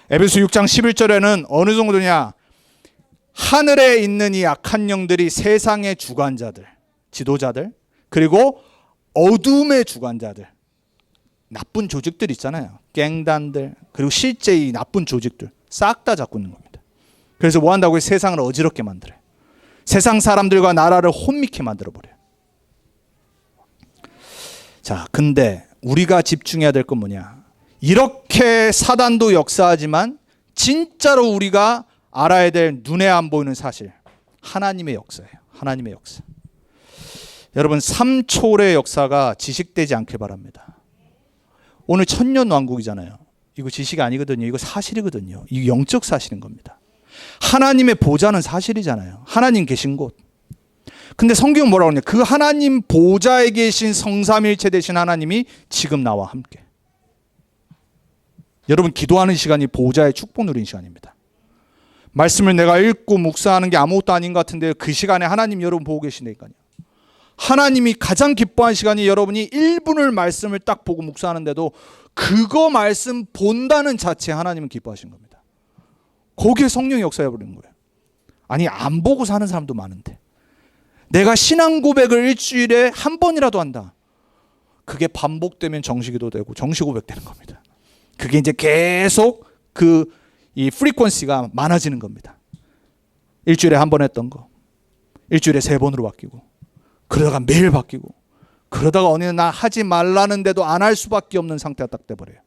에베소 6장 11절에는 어느 정도냐? 하늘에 있는 이 악한 영들이 세상의 주관자들, 지도자들, 그리고 어둠의 주관자들, 나쁜 조직들 있잖아요. 갱단들, 그리고 실제 이 나쁜 조직들 싹 다 잡고 있는 겁니다. 그래서 뭐 한다고요? 세상을 어지럽게 만들어요. 세상 사람들과 나라를 혼미케 만들어버려요. 자, 근데 우리가 집중해야 될 건 뭐냐? 이렇게 사단도 역사하지만 진짜로 우리가 알아야 될 눈에 안 보이는 사실, 하나님의 역사예요. 하나님의 역사. 여러분 3초의 역사가 지식되지 않길 바랍니다. 오늘 천년왕국이잖아요. 이거 지식이 아니거든요. 이거 사실이거든요. 이거 영적 사실인 겁니다. 하나님의 보좌는 사실이잖아요. 하나님 계신 곳. 근데 성경은 뭐라고 하냐? 그 하나님 보좌에 계신 성삼일체 되신 하나님이 지금 나와 함께. 여러분 기도하는 시간이 보좌의 축복 누리는 시간입니다. 말씀을 내가 읽고 묵상하는 게 아무것도 아닌 것 같은데 그 시간에 하나님 여러분 보고 계시니까요. 하나님이 가장 기뻐하는 시간이 여러분이 1분을 말씀을 딱 보고 묵상하는데도 그거 말씀 본다는 자체에 하나님은 기뻐하신 겁니다. 거기에 성령의 역사해 버리는 거예요. 아니 안 보고 사는 사람도 많은데 내가 신앙 고백을 일주일에 한 번이라도 한다. 그게 반복되면 정시기도 되고 정시 고백되는 겁니다. 그게 이제 계속 이 프리퀀시가 많아지는 겁니다. 일주일에 한 번 했던 거 일주일에 3번으로 바뀌고 그러다가 매일 바뀌고 그러다가 어느 날 하지 말라는데도 안 할 수밖에 없는 상태가 딱 돼버려요.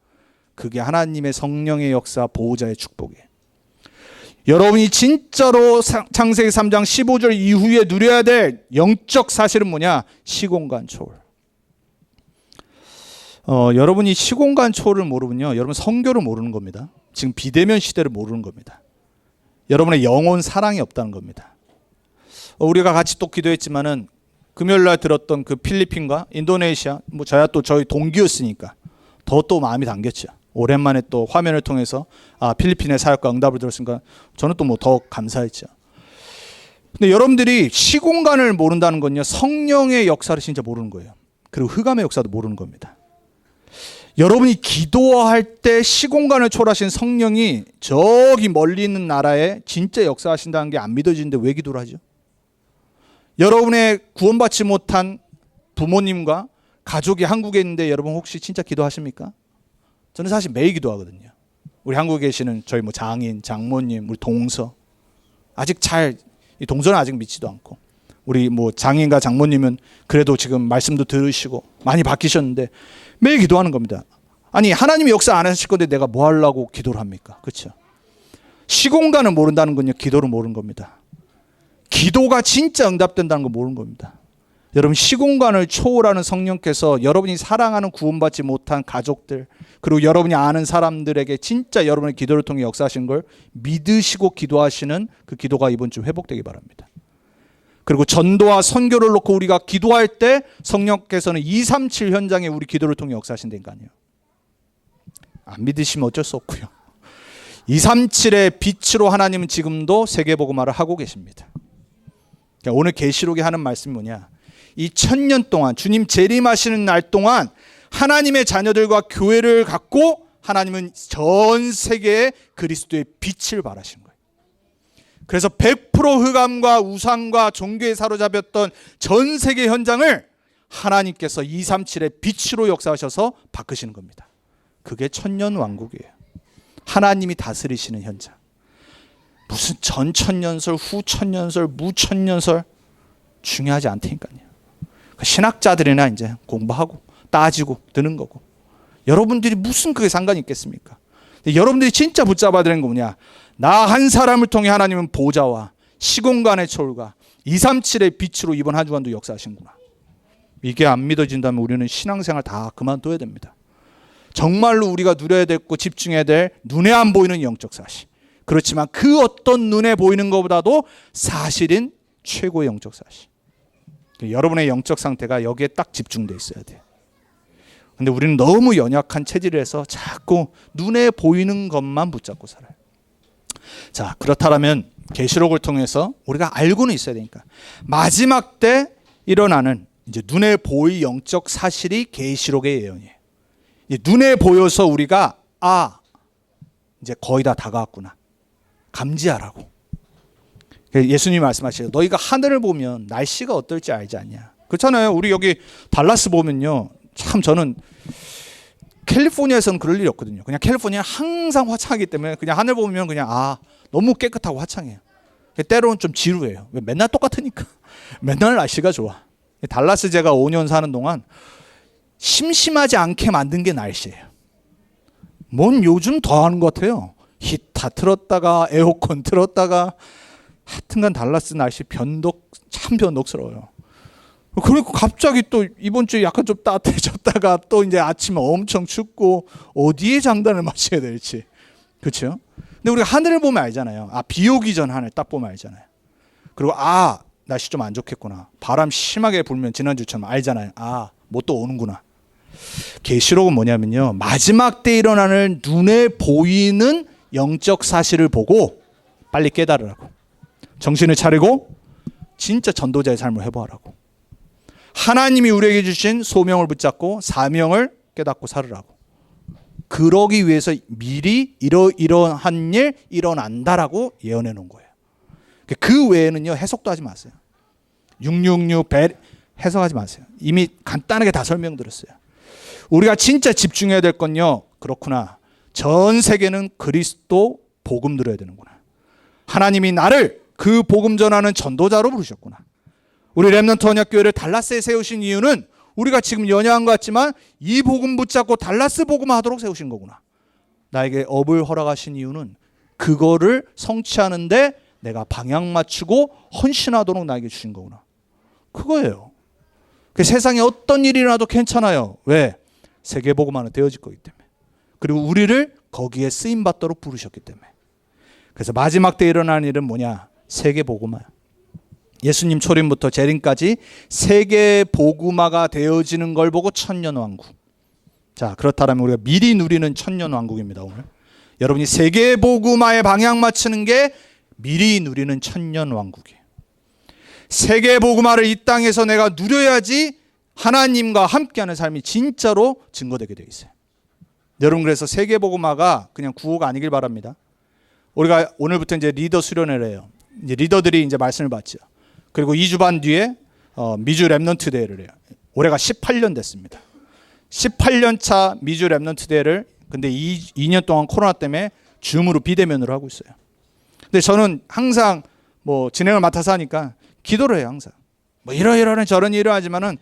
그게 하나님의 성령의 역사 보호자의 축복이에요. 여러분이 진짜로 창세기 3장 15절 이후에 누려야 될 영적 사실은 뭐냐? 시공간 초월. 여러분이 시공간 초월을 모르면요, 여러분 성교를 모르는 겁니다. 지금 비대면 시대를 모르는 겁니다. 여러분의 영혼 사랑이 없다는 겁니다. 우리가 같이 또 기도했지만은 금요일날 들었던 그 필리핀과 인도네시아, 뭐 저야 또 저희 동기였으니까 더 또 마음이 담겼죠. 오랜만에 또 화면을 통해서 필리핀의 사역과 응답을 들었으니까 저는 또 뭐 더 감사했죠. 근데 여러분들이 시공간을 모른다는 건요, 성령의 역사를 진짜 모르는 거예요. 그리고 흑암의 역사도 모르는 겁니다. 여러분이 기도할 때 시공간을 초월하신 성령이 저기 멀리 있는 나라에 진짜 역사하신다는 게 안 믿어지는데 왜 기도를 하죠? 여러분의 구원받지 못한 부모님과 가족이 한국에 있는데 여러분 혹시 진짜 기도하십니까? 저는 사실 매일 기도하거든요. 우리 한국에 계시는 저희 뭐 장인, 장모님, 우리 동서 아직 이 동서는 아직 믿지도 않고 우리 뭐 장인과 장모님은 그래도 지금 말씀도 들으시고 많이 바뀌셨는데 매일 기도하는 겁니다. 아니 하나님이 역사 안 하실 건데 내가 뭐 하려고 기도를 합니까? 그렇죠? 시공간을 모른다는 건요, 기도를 모르는 겁니다. 기도가 진짜 응답된다는 거 모르는 겁니다. 여러분 시공간을 초월하는 성령께서 여러분이 사랑하는 구원받지 못한 가족들 그리고 여러분이 아는 사람들에게 진짜 여러분의 기도를 통해 역사하신 걸 믿으시고 기도하시는 그 기도가 이번 주 회복되기 바랍니다. 그리고 전도와 선교를 놓고 우리가 기도할 때 성령께서는 237 현장에 우리 기도를 통해 역사하신다니까요. 안 믿으시면 어쩔 수 없고요. 237의 빛으로 하나님은 지금도 세계복음화를 하고 계십니다. 그러니까 오늘 계시록이 하는 말씀이 뭐냐? 이 1000년 동안 주님 재림하시는 날 동안 하나님의 자녀들과 교회를 갖고 하나님은 전 세계에 그리스도의 빛을 발하신 거예요. 그래서 100% 흑암과 우상과 종교에 사로잡혔던 전 세계 현장을 하나님께서 237의 빛으로 역사하셔서 바꾸시는 겁니다. 그게 천년 왕국이에요. 하나님이 다스리시는 현장. 무슨 전 천년설, 후 천년설, 무 천년설 중요하지 않다니까요. 신학자들이나 이제 공부하고 따지고 드는 거고. 여러분들이 무슨 그게 상관이 있겠습니까? 여러분들이 진짜 붙잡아야 되는 거 뭐냐? 나 한 사람을 통해 하나님은 보좌와 시공간의 초월과 237의 빛으로 이번 한 주간도 역사하신구나. 이게 안 믿어진다면 우리는 신앙생활 다 그만둬야 됩니다. 정말로 우리가 누려야 되고 집중해야 될 눈에 안 보이는 영적 사실. 그렇지만 그 어떤 눈에 보이는 것보다도 사실인 최고의 영적 사실. 여러분의 영적 상태가 여기에 딱 집중되어 있어야 돼요. 근데 우리는 너무 연약한 체질에서 자꾸 눈에 보이는 것만 붙잡고 살아요. 자, 그렇다면 계시록을 통해서 우리가 알고는 있어야 되니까 마지막 때 일어나는 이제 눈에 보일 영적 사실이 계시록의 예언이에요. 눈에 보여서 우리가 이제 거의 다 다가왔구나 감지하라고. 예수님이 말씀하시죠. 너희가 하늘을 보면 날씨가 어떨지 알지 않냐. 그렇잖아요. 우리 여기 달라스 보면요, 참 저는 캘리포니아에서는 그럴 일이 없거든요. 그냥 캘리포니아 항상 화창하기 때문에 그냥 하늘 보면 그냥 너무 깨끗하고 화창해요. 때로는 좀 지루해요. 왜? 맨날 똑같으니까. 맨날 날씨가 좋아. 달라스 제가 5년 사는 동안 심심하지 않게 만든 게 날씨예요. 뭔 요즘 더 하는 것 같아요. 히터 틀었다가 에어컨 틀었다가 하여튼간 달라스 날씨 참 변덕스러워요. 그리고 갑자기 또 이번 주에 약간 좀 따뜻해졌다가 또 이제 아침에 엄청 춥고 어디에 장단을 맞춰야 될지. 그렇죠? 근데 우리가 하늘을 보면 알잖아요. 비 오기 전 하늘 딱 보면 알잖아요. 그리고 날씨 좀 안 좋겠구나. 바람 심하게 불면 지난주처럼 알잖아요. 뭐 또 오는구나. 계시록은 뭐냐면요, 마지막 때 일어나는 눈에 보이는 영적 사실을 보고 빨리 깨달으라고. 정신을 차리고 진짜 전도자의 삶을 해보라고. 하나님이 우리에게 주신 소명을 붙잡고 사명을 깨닫고 살으라고. 그러기 위해서 미리 이러한 일 일어난다라고 예언해 놓은 거예요. 그 외에는요, 해석도 하지 마세요. 666 해석하지 마세요. 이미 간단하게 다 설명드렸어요. 우리가 진짜 집중해야 될 건요, 그렇구나, 전 세계는 그리스도 복음 들어야 되는구나. 하나님이 나를 그 복음 전하는 전도자로 부르셨구나. 우리 렘넌트 언약교회를 달라스에 세우신 이유는 우리가 지금 연약한 것 같지만 이 복음 붙잡고 달라스 복음 하도록 세우신 거구나. 나에게 업을 허락하신 이유는 그거를 성취하는데 내가 방향 맞추고 헌신하도록 나에게 주신 거구나. 그거예요. 세상에 어떤 일이 일어나도 괜찮아요. 왜? 세계복음화는 되어질 거기 때문에. 그리고 우리를 거기에 쓰임받도록 부르셨기 때문에. 그래서 마지막 때 일어나는 일은 뭐냐? 세계복음화야. 예수님 초림부터 재림까지 세계복음화가 되어지는 걸 보고 천년왕국. 자, 그렇다면 우리가 미리 누리는 천년왕국입니다. 오늘 여러분이 세계복음화에 방향 맞추는 게 미리 누리는 천년왕국이에요. 세계복음화를 이 땅에서 내가 누려야지 하나님과 함께하는 삶이 진짜로 증거되게 되어 있어요. 여러분, 그래서 세계복음화가 그냥 구호가 아니길 바랍니다. 우리가 오늘부터 이제 리더 수련회를 해요. 이제 리더들이 이제 말씀을 받죠. 그리고 2주 반 뒤에 미주 렘넌트 대회를 해요. 올해가 18년 됐습니다. 18년 차 미주 렘넌트 대회를 근데 2년 동안 코로나 때문에 줌으로 비대면으로 하고 있어요. 근데 저는 항상 뭐 진행을 맡아서 하니까 기도를 해요. 항상 뭐 이러이러한 저런 일을 하지만은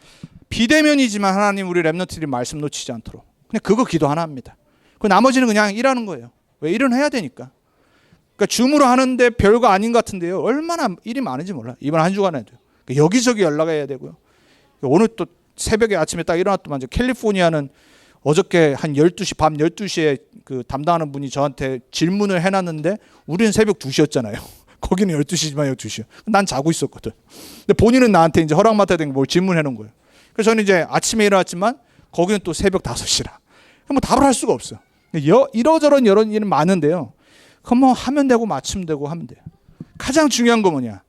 비대면이지만 하나님 우리 렘넌트들이 말씀 놓치지 않도록 그냥 그거 기도 하나 합니다. 그 나머지는 그냥 일하는 거예요. 왜? 일은 해야 되니까. 그러니까 줌으로 하는데 별거 아닌 것 같은데요. 얼마나 일이 많은지 몰라. 이번 한 주간에도 여기저기 연락해야 되고요. 오늘 또 새벽에 아침에 딱 일어났더만 캘리포니아는 어저께 한 12시 밤 12시에 그 담당하는 분이 저한테 질문을 해놨는데 우리는 새벽 2시였잖아요. 거기는 12시지만 12시요. 난 자고 있었거든. 근데 본인은 나한테 이제 허락 맡아야 되는 걸 질문해 놓은 거예요. 그래서 저는 이제 아침에 일어났지만 거기는 또 새벽 5시라. 뭐 답을 할 수가 없어요. 이러저런 여러 일은 많은데요. 그럼 뭐 하면 되고 맞추면 되고 하면 돼요. 가장 중요한 거 뭐냐?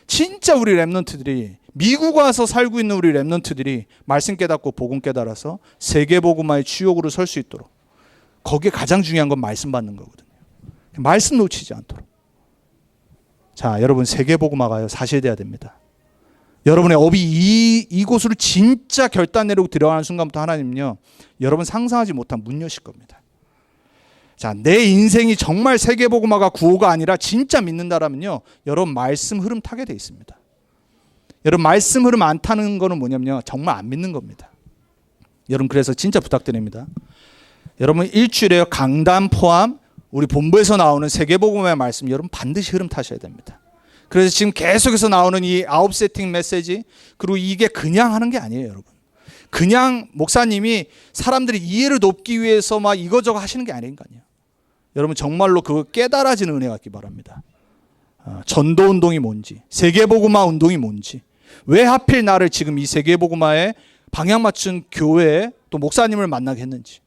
진짜 우리 렘넌트들이 미국 와서 살고 있는 우리 렘넌트들이 말씀 깨닫고 복음 깨달아서 세계복음화의 주역으로 설 수 있도록 거기에 가장 중요한 건 말씀 받는 거거든요. 말씀 놓치지 않도록. 자, 여러분 세계복음화가요 사실돼야 됩니다. 여러분의 업이 이곳으로 진짜 결단 내리고 들어가는 순간부터 하나님은요 여러분 상상하지 못한 문 여실 겁니다. 자, 내 인생이 정말 세계복음화가 구호가 아니라 진짜 믿는다라면요 여러분 말씀 흐름 타게 돼 있습니다. 여러분 말씀 흐름 안 타는 거는 뭐냐면요 정말 안 믿는 겁니다. 여러분 그래서 진짜 부탁드립니다. 여러분 일주일에 강단 포함 우리 본부에서 나오는 세계복음화의 말씀 여러분 반드시 흐름 타셔야 됩니다. 그래서 지금 계속해서 나오는 이 9세팅 메시지 그리고 이게 그냥 하는 게 아니에요. 여러분 그냥 목사님이 사람들이 이해를 돕기 위해서 막 이거저거 하시는 게 아니니까요. 여러분 정말로 그거 깨달아지는 은혜가 있기 바랍니다. 전도운동이 뭔지 세계복음화 운동이 뭔지 왜 하필 나를 지금 이 세계복음화에 방향 맞춘 교회에 또 목사님을 만나게 했는지,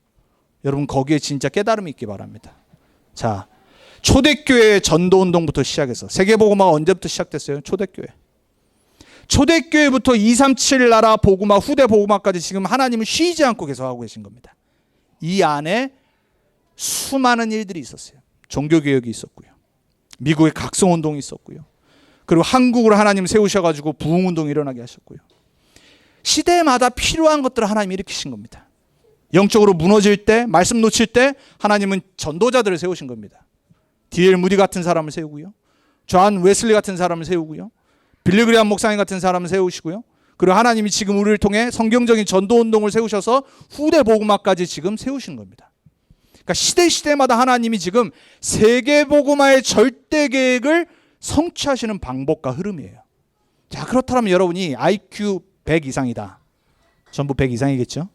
여러분 거기에 진짜 깨달음이 있기 바랍니다. 자, 초대교회 전도운동부터 시작해서 세계복음화가 언제부터 시작됐어요? 초대교회부터 237 나라 복음화, 후대 복음화까지 지금 하나님은 쉬지 않고 계속하고 계신 겁니다. 이 안에 수많은 일들이 있었어요. 종교개혁이 있었고요, 미국의 각성운동이 있었고요, 그리고 한국을 하나님 세우셔가지고 부흥운동이 일어나게 하셨고요. 시대마다 필요한 것들을 하나님이 일으키신 겁니다. 영적으로 무너질 때, 말씀 놓칠 때 하나님은 전도자들을 세우신 겁니다. D.L. 무디 같은 사람을 세우고요, 존 웨슬리 같은 사람을 세우고요, 빌리 그레이엄 목사님 같은 사람을 세우시고요, 그리고 하나님이 지금 우리를 통해 성경적인 전도운동을 세우셔서 후대 복음화까지 지금 세우신 겁니다. 그러니까 시대마다 하나님이 지금 세계 복음화의 절대 계획을 성취하시는 방법과 흐름이에요. 자, 그렇다면 여러분이 IQ 100 이상이다. 전부 100 이상이겠죠?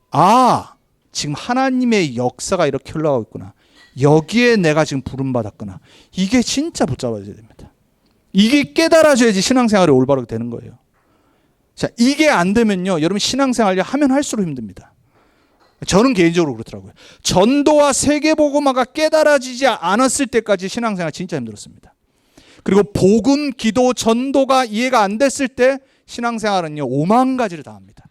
아, 지금 하나님의 역사가 이렇게 흘러가고 있구나. 여기에 내가 지금 부름받았구나. 이게 진짜 붙잡아야 됩니다. 이게 깨달아져야지 신앙생활이 올바르게 되는 거예요. 자, 이게 안 되면요, 여러분 신앙생활을 하면 할수록 힘듭니다. 저는 개인적으로 그렇더라고요. 전도와 세계복음화가 깨달아지지 않았을 때까지 신앙생활 진짜 힘들었습니다. 그리고 복음, 기도, 전도가 이해가 안 됐을 때 신앙생활은요, 오만 가지를 다 합니다.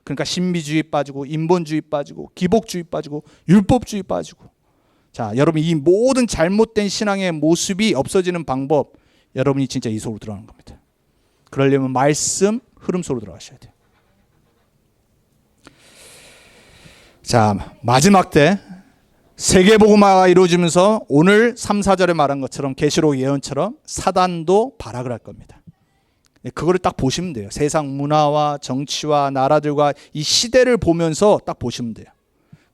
그러니까 신비주의 빠지고, 인본주의 빠지고, 기복주의 빠지고, 율법주의 빠지고. 자, 여러분 이 모든 잘못된 신앙의 모습이 없어지는 방법, 여러분이 진짜 이 속으로 들어가는 겁니다. 그러려면 말씀 흐름 속으로 들어가셔야 돼요. 자, 마지막 때 세계복음화가 이루어지면서 오늘 3, 4절에 말한 것처럼 계시록 예언처럼 사단도 발악을 할 겁니다. 그거를 딱 보시면 돼요. 세상 문화와 정치와 나라들과 이 시대를 보면서 딱 보시면 돼요.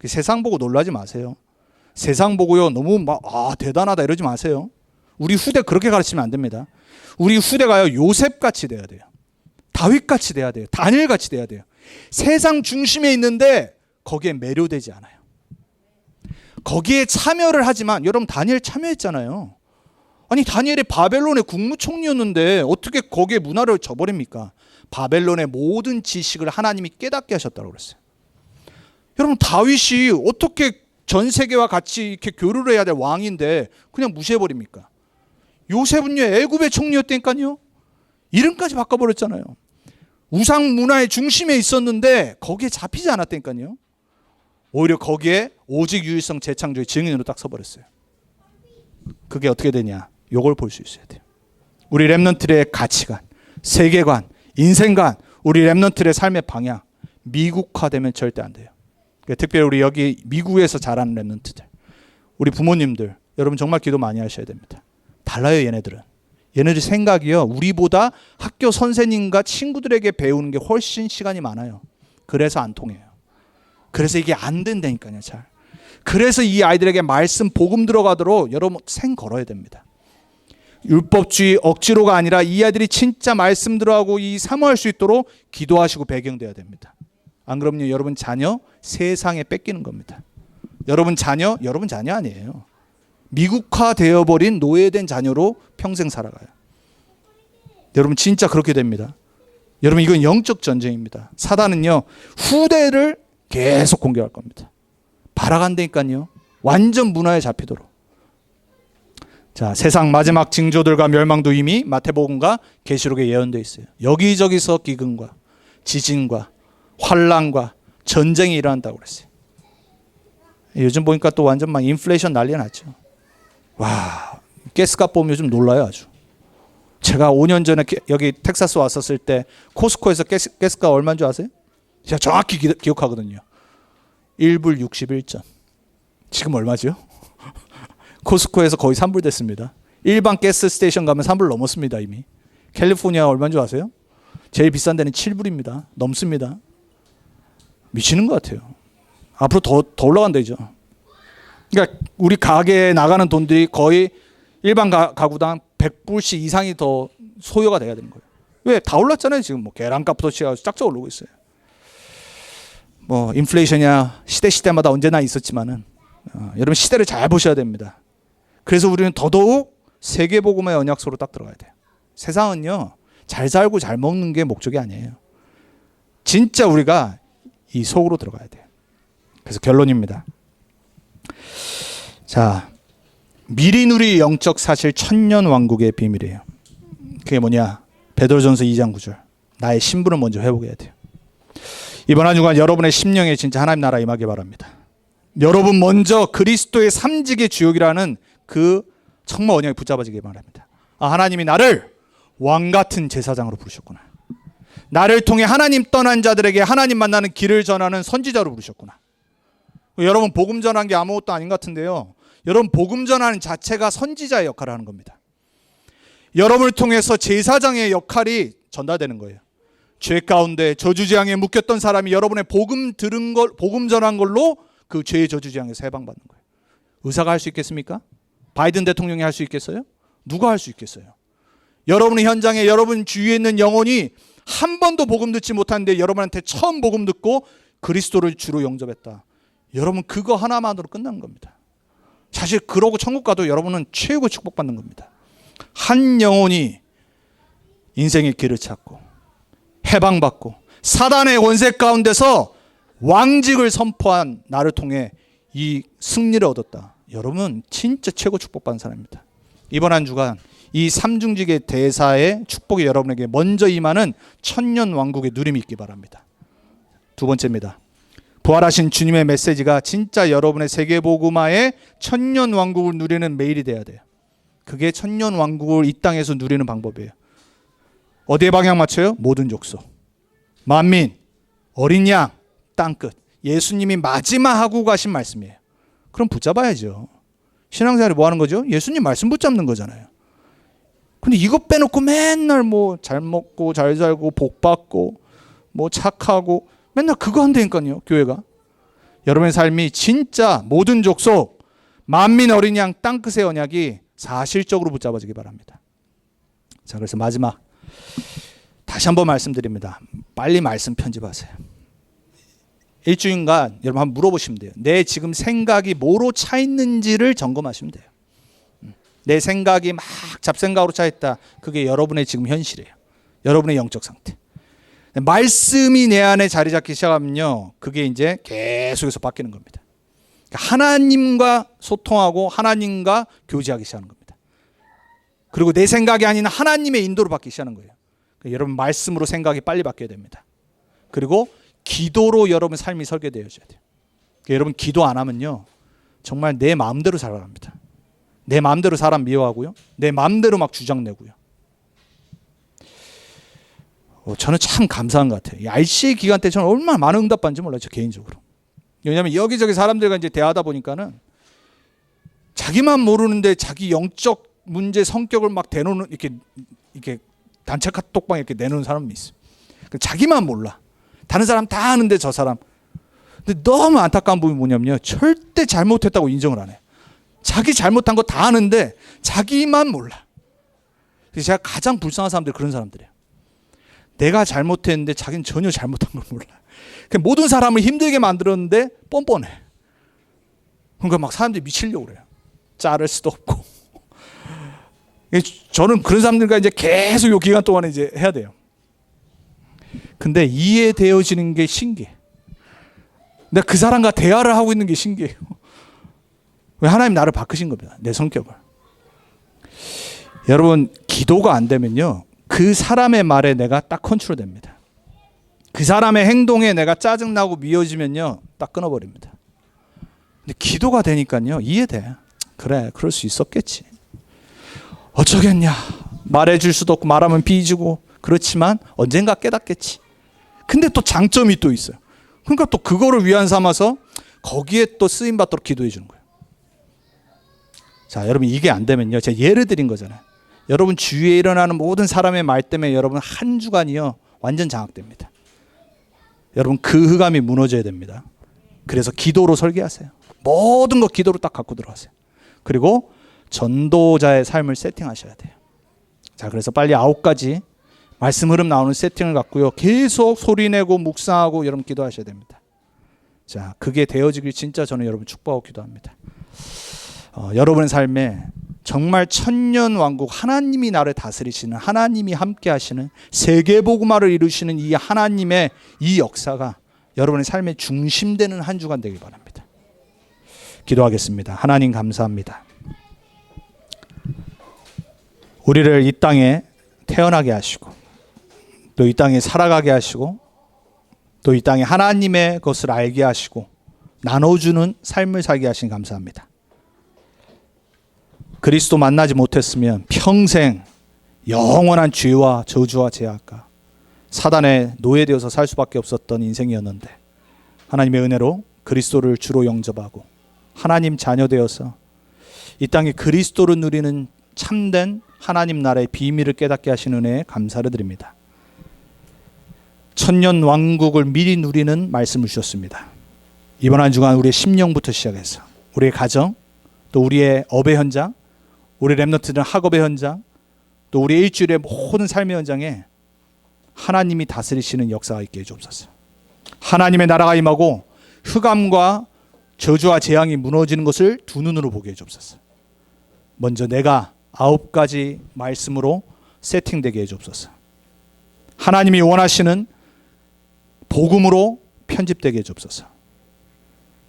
세상 보고 놀라지 마세요. 세상 보고요 너무 막 대단하다 이러지 마세요. 우리 후대 그렇게 가르치면 안 됩니다. 우리 후대가요 요셉같이 돼야 돼요. 다윗같이 돼야 돼요. 다니엘같이 돼야 돼요. 세상 중심에 있는데 거기에 매료되지 않아요. 거기에 참여를 하지만, 여러분 다니엘 참여했잖아요. 아니 다니엘이 바벨론의 국무총리였는데 어떻게 거기에 문화를 저버립니까? 바벨론의 모든 지식을 하나님이 깨닫게 하셨다고 그랬어요. 여러분 다윗이 어떻게 전 세계와 같이 이렇게 교류를 해야 될 왕인데 그냥 무시해버립니까? 요셉은요 애굽의 총리였다니까요. 이름까지 바꿔버렸잖아요. 우상 문화의 중심에 있었는데 거기에 잡히지 않았다니까요. 오히려 거기에 오직 유일성 재창조의 증인으로 딱 서버렸어요. 그게 어떻게 되냐? 요걸 볼 수 있어야 돼요. 우리 렘넌트의 가치관, 세계관, 인생관, 우리 렘넌트의 삶의 방향, 미국화되면 절대 안 돼요. 특별히 우리 여기 미국에서 자라는 렘넌트들, 우리 부모님들, 여러분 정말 기도 많이 하셔야 됩니다. 달라요 얘네들은. 얘네들 생각이요 우리보다 학교 선생님과 친구들에게 배우는 게 훨씬 시간이 많아요. 그래서 안 통해요. 그래서 이게 안 된다니까요. 잘. 그래서 이 아이들에게 말씀 복음 들어가도록 여러분 생 걸어야 됩니다. 율법주의 억지로가 아니라 이 아이들이 진짜 말씀 들어가고 이 사모할 수 있도록 기도하시고 배경돼야 됩니다. 안 그럼요 여러분 자녀 세상에 뺏기는 겁니다. 여러분 자녀 아니에요. 미국화 되어버린 노예된 자녀로 평생 살아가요. 여러분 진짜 그렇게 됩니다. 여러분 이건 영적 전쟁입니다. 사단은요 후대를 계속 공격할 겁니다. 발악한다니까요. 완전 문화에 잡히도록. 자, 세상 마지막 징조들과 멸망도 이미 마태복음과 계시록에 예언되어 있어요. 여기저기서 기근과 지진과 환란과 전쟁이 일어난다고 그랬어요. 요즘 보니까 또 완전 막 인플레이션 난리 났죠. 와, 가스값 보면 요즘 놀라요 아주. 제가 5년 전에 여기 텍사스 왔었을 때 코스코에서 가스값 얼마인 줄 아세요? 제가 정확히 기억하거든요. 1불 61전. 지금 얼마죠? 코스코에서 거의 3불 됐습니다. 일반 가스 스테이션 가면 3불 넘었습니다 이미. 캘리포니아 얼마인 줄 아세요? 제일 비싼 데는 7불입니다. 넘습니다. 미치는 것 같아요. 앞으로 더 올라간다죠. 그러니까 우리 가게에 나가는 돈들이 거의 일반 가구당 100불씩 이상이 더 소요가 돼야 되는 거예요. 왜? 다 올랐잖아요. 지금 뭐 계란값부터 시작해서 쫙쫙 오르고 있어요. 뭐 인플레이션이야 시대마다 언제나 있었지만은 여러분 시대를 잘 보셔야 됩니다. 그래서 우리는 더더욱 세계복음의 언약소로 딱 들어가야 돼요. 세상은요 잘 살고 잘 먹는 게 목적이 아니에요. 진짜 우리가 이 속으로 들어가야 돼요. 그래서 결론입니다. 자, 미리 누릴 영적 사실 천년 왕국의 비밀이에요. 그게 뭐냐? 베드로전서 2장 9절. 나의 신분을 먼저 회복해야 돼요. 이번 한 주간 여러분의 심령에 진짜 하나님 나라 임하기 바랍니다. 여러분 먼저 그리스도의 삼직의 주역이라는 그 정말 언약에 붙잡아지기 바랍니다. 하나님이 나를 왕같은 제사장으로 부르셨구나. 나를 통해 하나님 떠난 자들에게 하나님 만나는 길을 전하는 선지자로 부르셨구나. 여러분 복음 전한 게 아무것도 아닌 것 같은데요. 여러분 복음 전하는 자체가 선지자의 역할을 하는 겁니다. 여러분을 통해서 제사장의 역할이 전달되는 거예요. 죄 가운데 저주재앙에 묶였던 사람이 여러분의 복음 들은 걸, 복음 전한 걸로 그 죄의 저주재앙에서 해방받는 거예요. 의사가 할 수 있겠습니까? 바이든 대통령이 할 수 있겠어요? 누가 할 수 있겠어요? 여러분의 현장에 여러분 주위에 있는 영혼이 한 번도 복음 듣지 못하는데 여러분한테 처음 복음 듣고 그리스도를 주로 영접했다. 여러분 그거 하나만으로 끝나는 겁니다. 사실 그러고 천국 가도 여러분은 최고 축복받는 겁니다. 한 영혼이 인생의 길을 찾고 해방받고 사단의 원세 가운데서 왕직을 선포한 나를 통해 이 승리를 얻었다. 여러분 진짜 최고 축복받는 사람입니다. 이번 한 주간 이 삼중직의 대사의 축복이 여러분에게 먼저 임하는 천년 왕국의 누림이 있기 바랍니다. 두 번째입니다. 부활하신 주님의 메시지가 진짜 여러분의 세계복음화의 천년 왕국을 누리는 매일이 돼야 돼요. 그게 천년 왕국을 이 땅에서 누리는 방법이에요. 어디에 방향 맞춰요? 모든 족속, 만민, 어린 양, 땅끝. 예수님이 마지막 하고 가신 말씀이에요. 그럼 붙잡아야죠. 신앙생활이 뭐 하는 거죠? 예수님 말씀 붙잡는 거잖아요. 근데 이거 빼놓고 맨날 뭐 잘 먹고 잘 살고 복 받고 뭐 착하고 맨날 그거 한다니까요. 교회가. 여러분의 삶이 진짜 모든 족속, 만민, 어린 양, 땅끝의 언약이 사실적으로 붙잡아지기 바랍니다. 자, 그래서 마지막 다시 한번 말씀드립니다. 빨리 말씀 편집하세요. 일주일간 여러분 한번 물어보시면 돼요. 내 지금 생각이 뭐로 차 있는지를 점검하시면 돼요. 내 생각이 막 잡생각으로 차 있다. 그게 여러분의 지금 현실이에요. 여러분의 영적 상태. 말씀이 내 안에 자리 잡기 시작하면요, 그게 이제 계속해서 바뀌는 겁니다. 하나님과 소통하고 하나님과 교제하기 시작하는 겁니다. 그리고 내 생각이 아닌 하나님의 인도로 바뀌기 시작하는 거예요. 여러분 말씀으로 생각이 빨리 바뀌어야 됩니다. 그리고 기도로 여러분 삶이 설계되어져야 돼요. 여러분 기도 안 하면요, 정말 내 마음대로 살아갑니다. 내 마음대로 사람 미워하고요, 내 마음대로 막 주장내고요. 저는 참 감사한 것 같아요. 이 RCA 기간 때 저는 얼마나 많은 응답받는지 몰라요, 저 개인적으로. 왜냐하면 여기저기 사람들과 이제 대하다 보니까는 자기만 모르는데 자기 영적 문제 성격을 막 대놓는, 이렇게 단체 카톡방 이렇게 내놓는 사람이 있어요. 자기만 몰라. 다른 사람 다 아는데 저 사람. 근데 너무 안타까운 부분이 뭐냐면요, 절대 잘못했다고 인정을 안 해요. 자기 잘못한 거 다 아는데 자기만 몰라. 그래서 제가 가장 불쌍한 사람들이 그런 사람들이에요. 내가 잘못했는데 자기는 전혀 잘못한 걸 몰라. 모든 사람을 힘들게 만들었는데 뻔뻔해. 그러니까 막 사람들이 미치려고 그래요. 자를 수도 없고. 저는 그런 사람들과 이제 계속 이 기간 동안에 이제 해야 돼요. 근데 이해되어지는 게 신기해. 내가 그 사람과 대화를 하고 있는 게 신기해요. 왜? 하나님 나를 바꾸신 겁니다. 내 성격을. 여러분 기도가 안 되면요, 그 사람의 말에 내가 딱 컨트롤됩니다. 그 사람의 행동에 내가 짜증나고 미워지면요, 딱 끊어버립니다. 근데 기도가 되니까요, 이해돼. 그래, 그럴 수 있었겠지. 어쩌겠냐. 말해줄 수도 없고 말하면 삐지고. 그렇지만 언젠가 깨닫겠지. 근데 또 장점이 또 있어요. 그러니까 또 그거를 위안 삼아서 거기에 또 쓰임 받도록 기도해 주는 거예요. 자, 여러분 이게 안 되면요, 제가 예를 드린 거잖아요. 여러분 주위에 일어나는 모든 사람의 말 때문에 여러분 한 주간이요 완전 장악됩니다. 여러분 그 흑암이 무너져야 됩니다. 그래서 기도로 설계하세요. 모든 거 기도로 딱 갖고 들어가세요. 그리고 전도자의 삶을 세팅하셔야 돼요. 자, 그래서 빨리 9가지 말씀 흐름 나오는 세팅을 갖고요, 계속 소리내고 묵상하고 여러분 기도하셔야 됩니다. 자, 그게 되어지길 진짜 저는 여러분 축복하고 기도합니다. 여러분의 삶에 정말 천년 왕국, 하나님이 나를 다스리시는, 하나님이 함께 하시는 세계복음화를 이루시는 이 하나님의 이 역사가 여러분의 삶의 중심되는 한 주간 되길 바랍니다. 기도하겠습니다. 하나님 감사합니다. 우리를 이 땅에 태어나게 하시고 또 이 땅에 살아가게 하시고 또 이 땅에 하나님의 것을 알게 하시고 나눠주는 삶을 살게 하신 감사합니다. 그리스도 만나지 못했으면 평생 영원한 죄와 저주와 죄악과 사단에 노예되어서 살 수밖에 없었던 인생이었는데 하나님의 은혜로 그리스도를 주로 영접하고 하나님 자녀 되어서 이 땅에 그리스도를 누리는 참된 하나님 나라의 비밀을 깨닫게 하신 은혜에 감사를 드립니다. 천년 왕국을 미리 누리는 말씀을 주셨습니다. 이번 한 주간 우리의 심령부터 시작해서 우리의 가정, 또 우리의 업의 현장, 우리 렘넌트들은 학업의 현장, 또 우리 일주일의 모든 삶의 현장에 하나님이 다스리시는 역사가 있게 해주옵소서. 하나님의 나라가 임하고 흑암과 저주와 재앙이 무너지는 것을 두 눈으로 보게 해주옵소서. 먼저 내가 9가지 말씀으로 세팅되게 해주옵소서. 하나님이 원하시는 복음으로 편집되게 해주옵소서.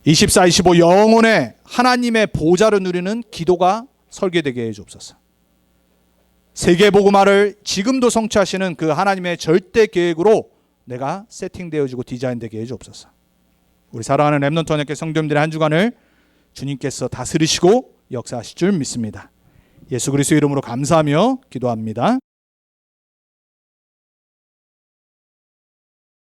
24, 25 영혼의 하나님의 보좌를 누리는 기도가 설계되게 해주옵소서. 세계복음화를 지금도 성취하시는 그 하나님의 절대 계획으로 내가 세팅되어지고 디자인되게 해주옵소서. 우리 사랑하는 렘넌트 언약궤 성도님들의 한 주간을 주님께서 다스리시고 역사하실 줄 믿습니다. 예수 그리스도의 이름으로 감사하며 기도합니다.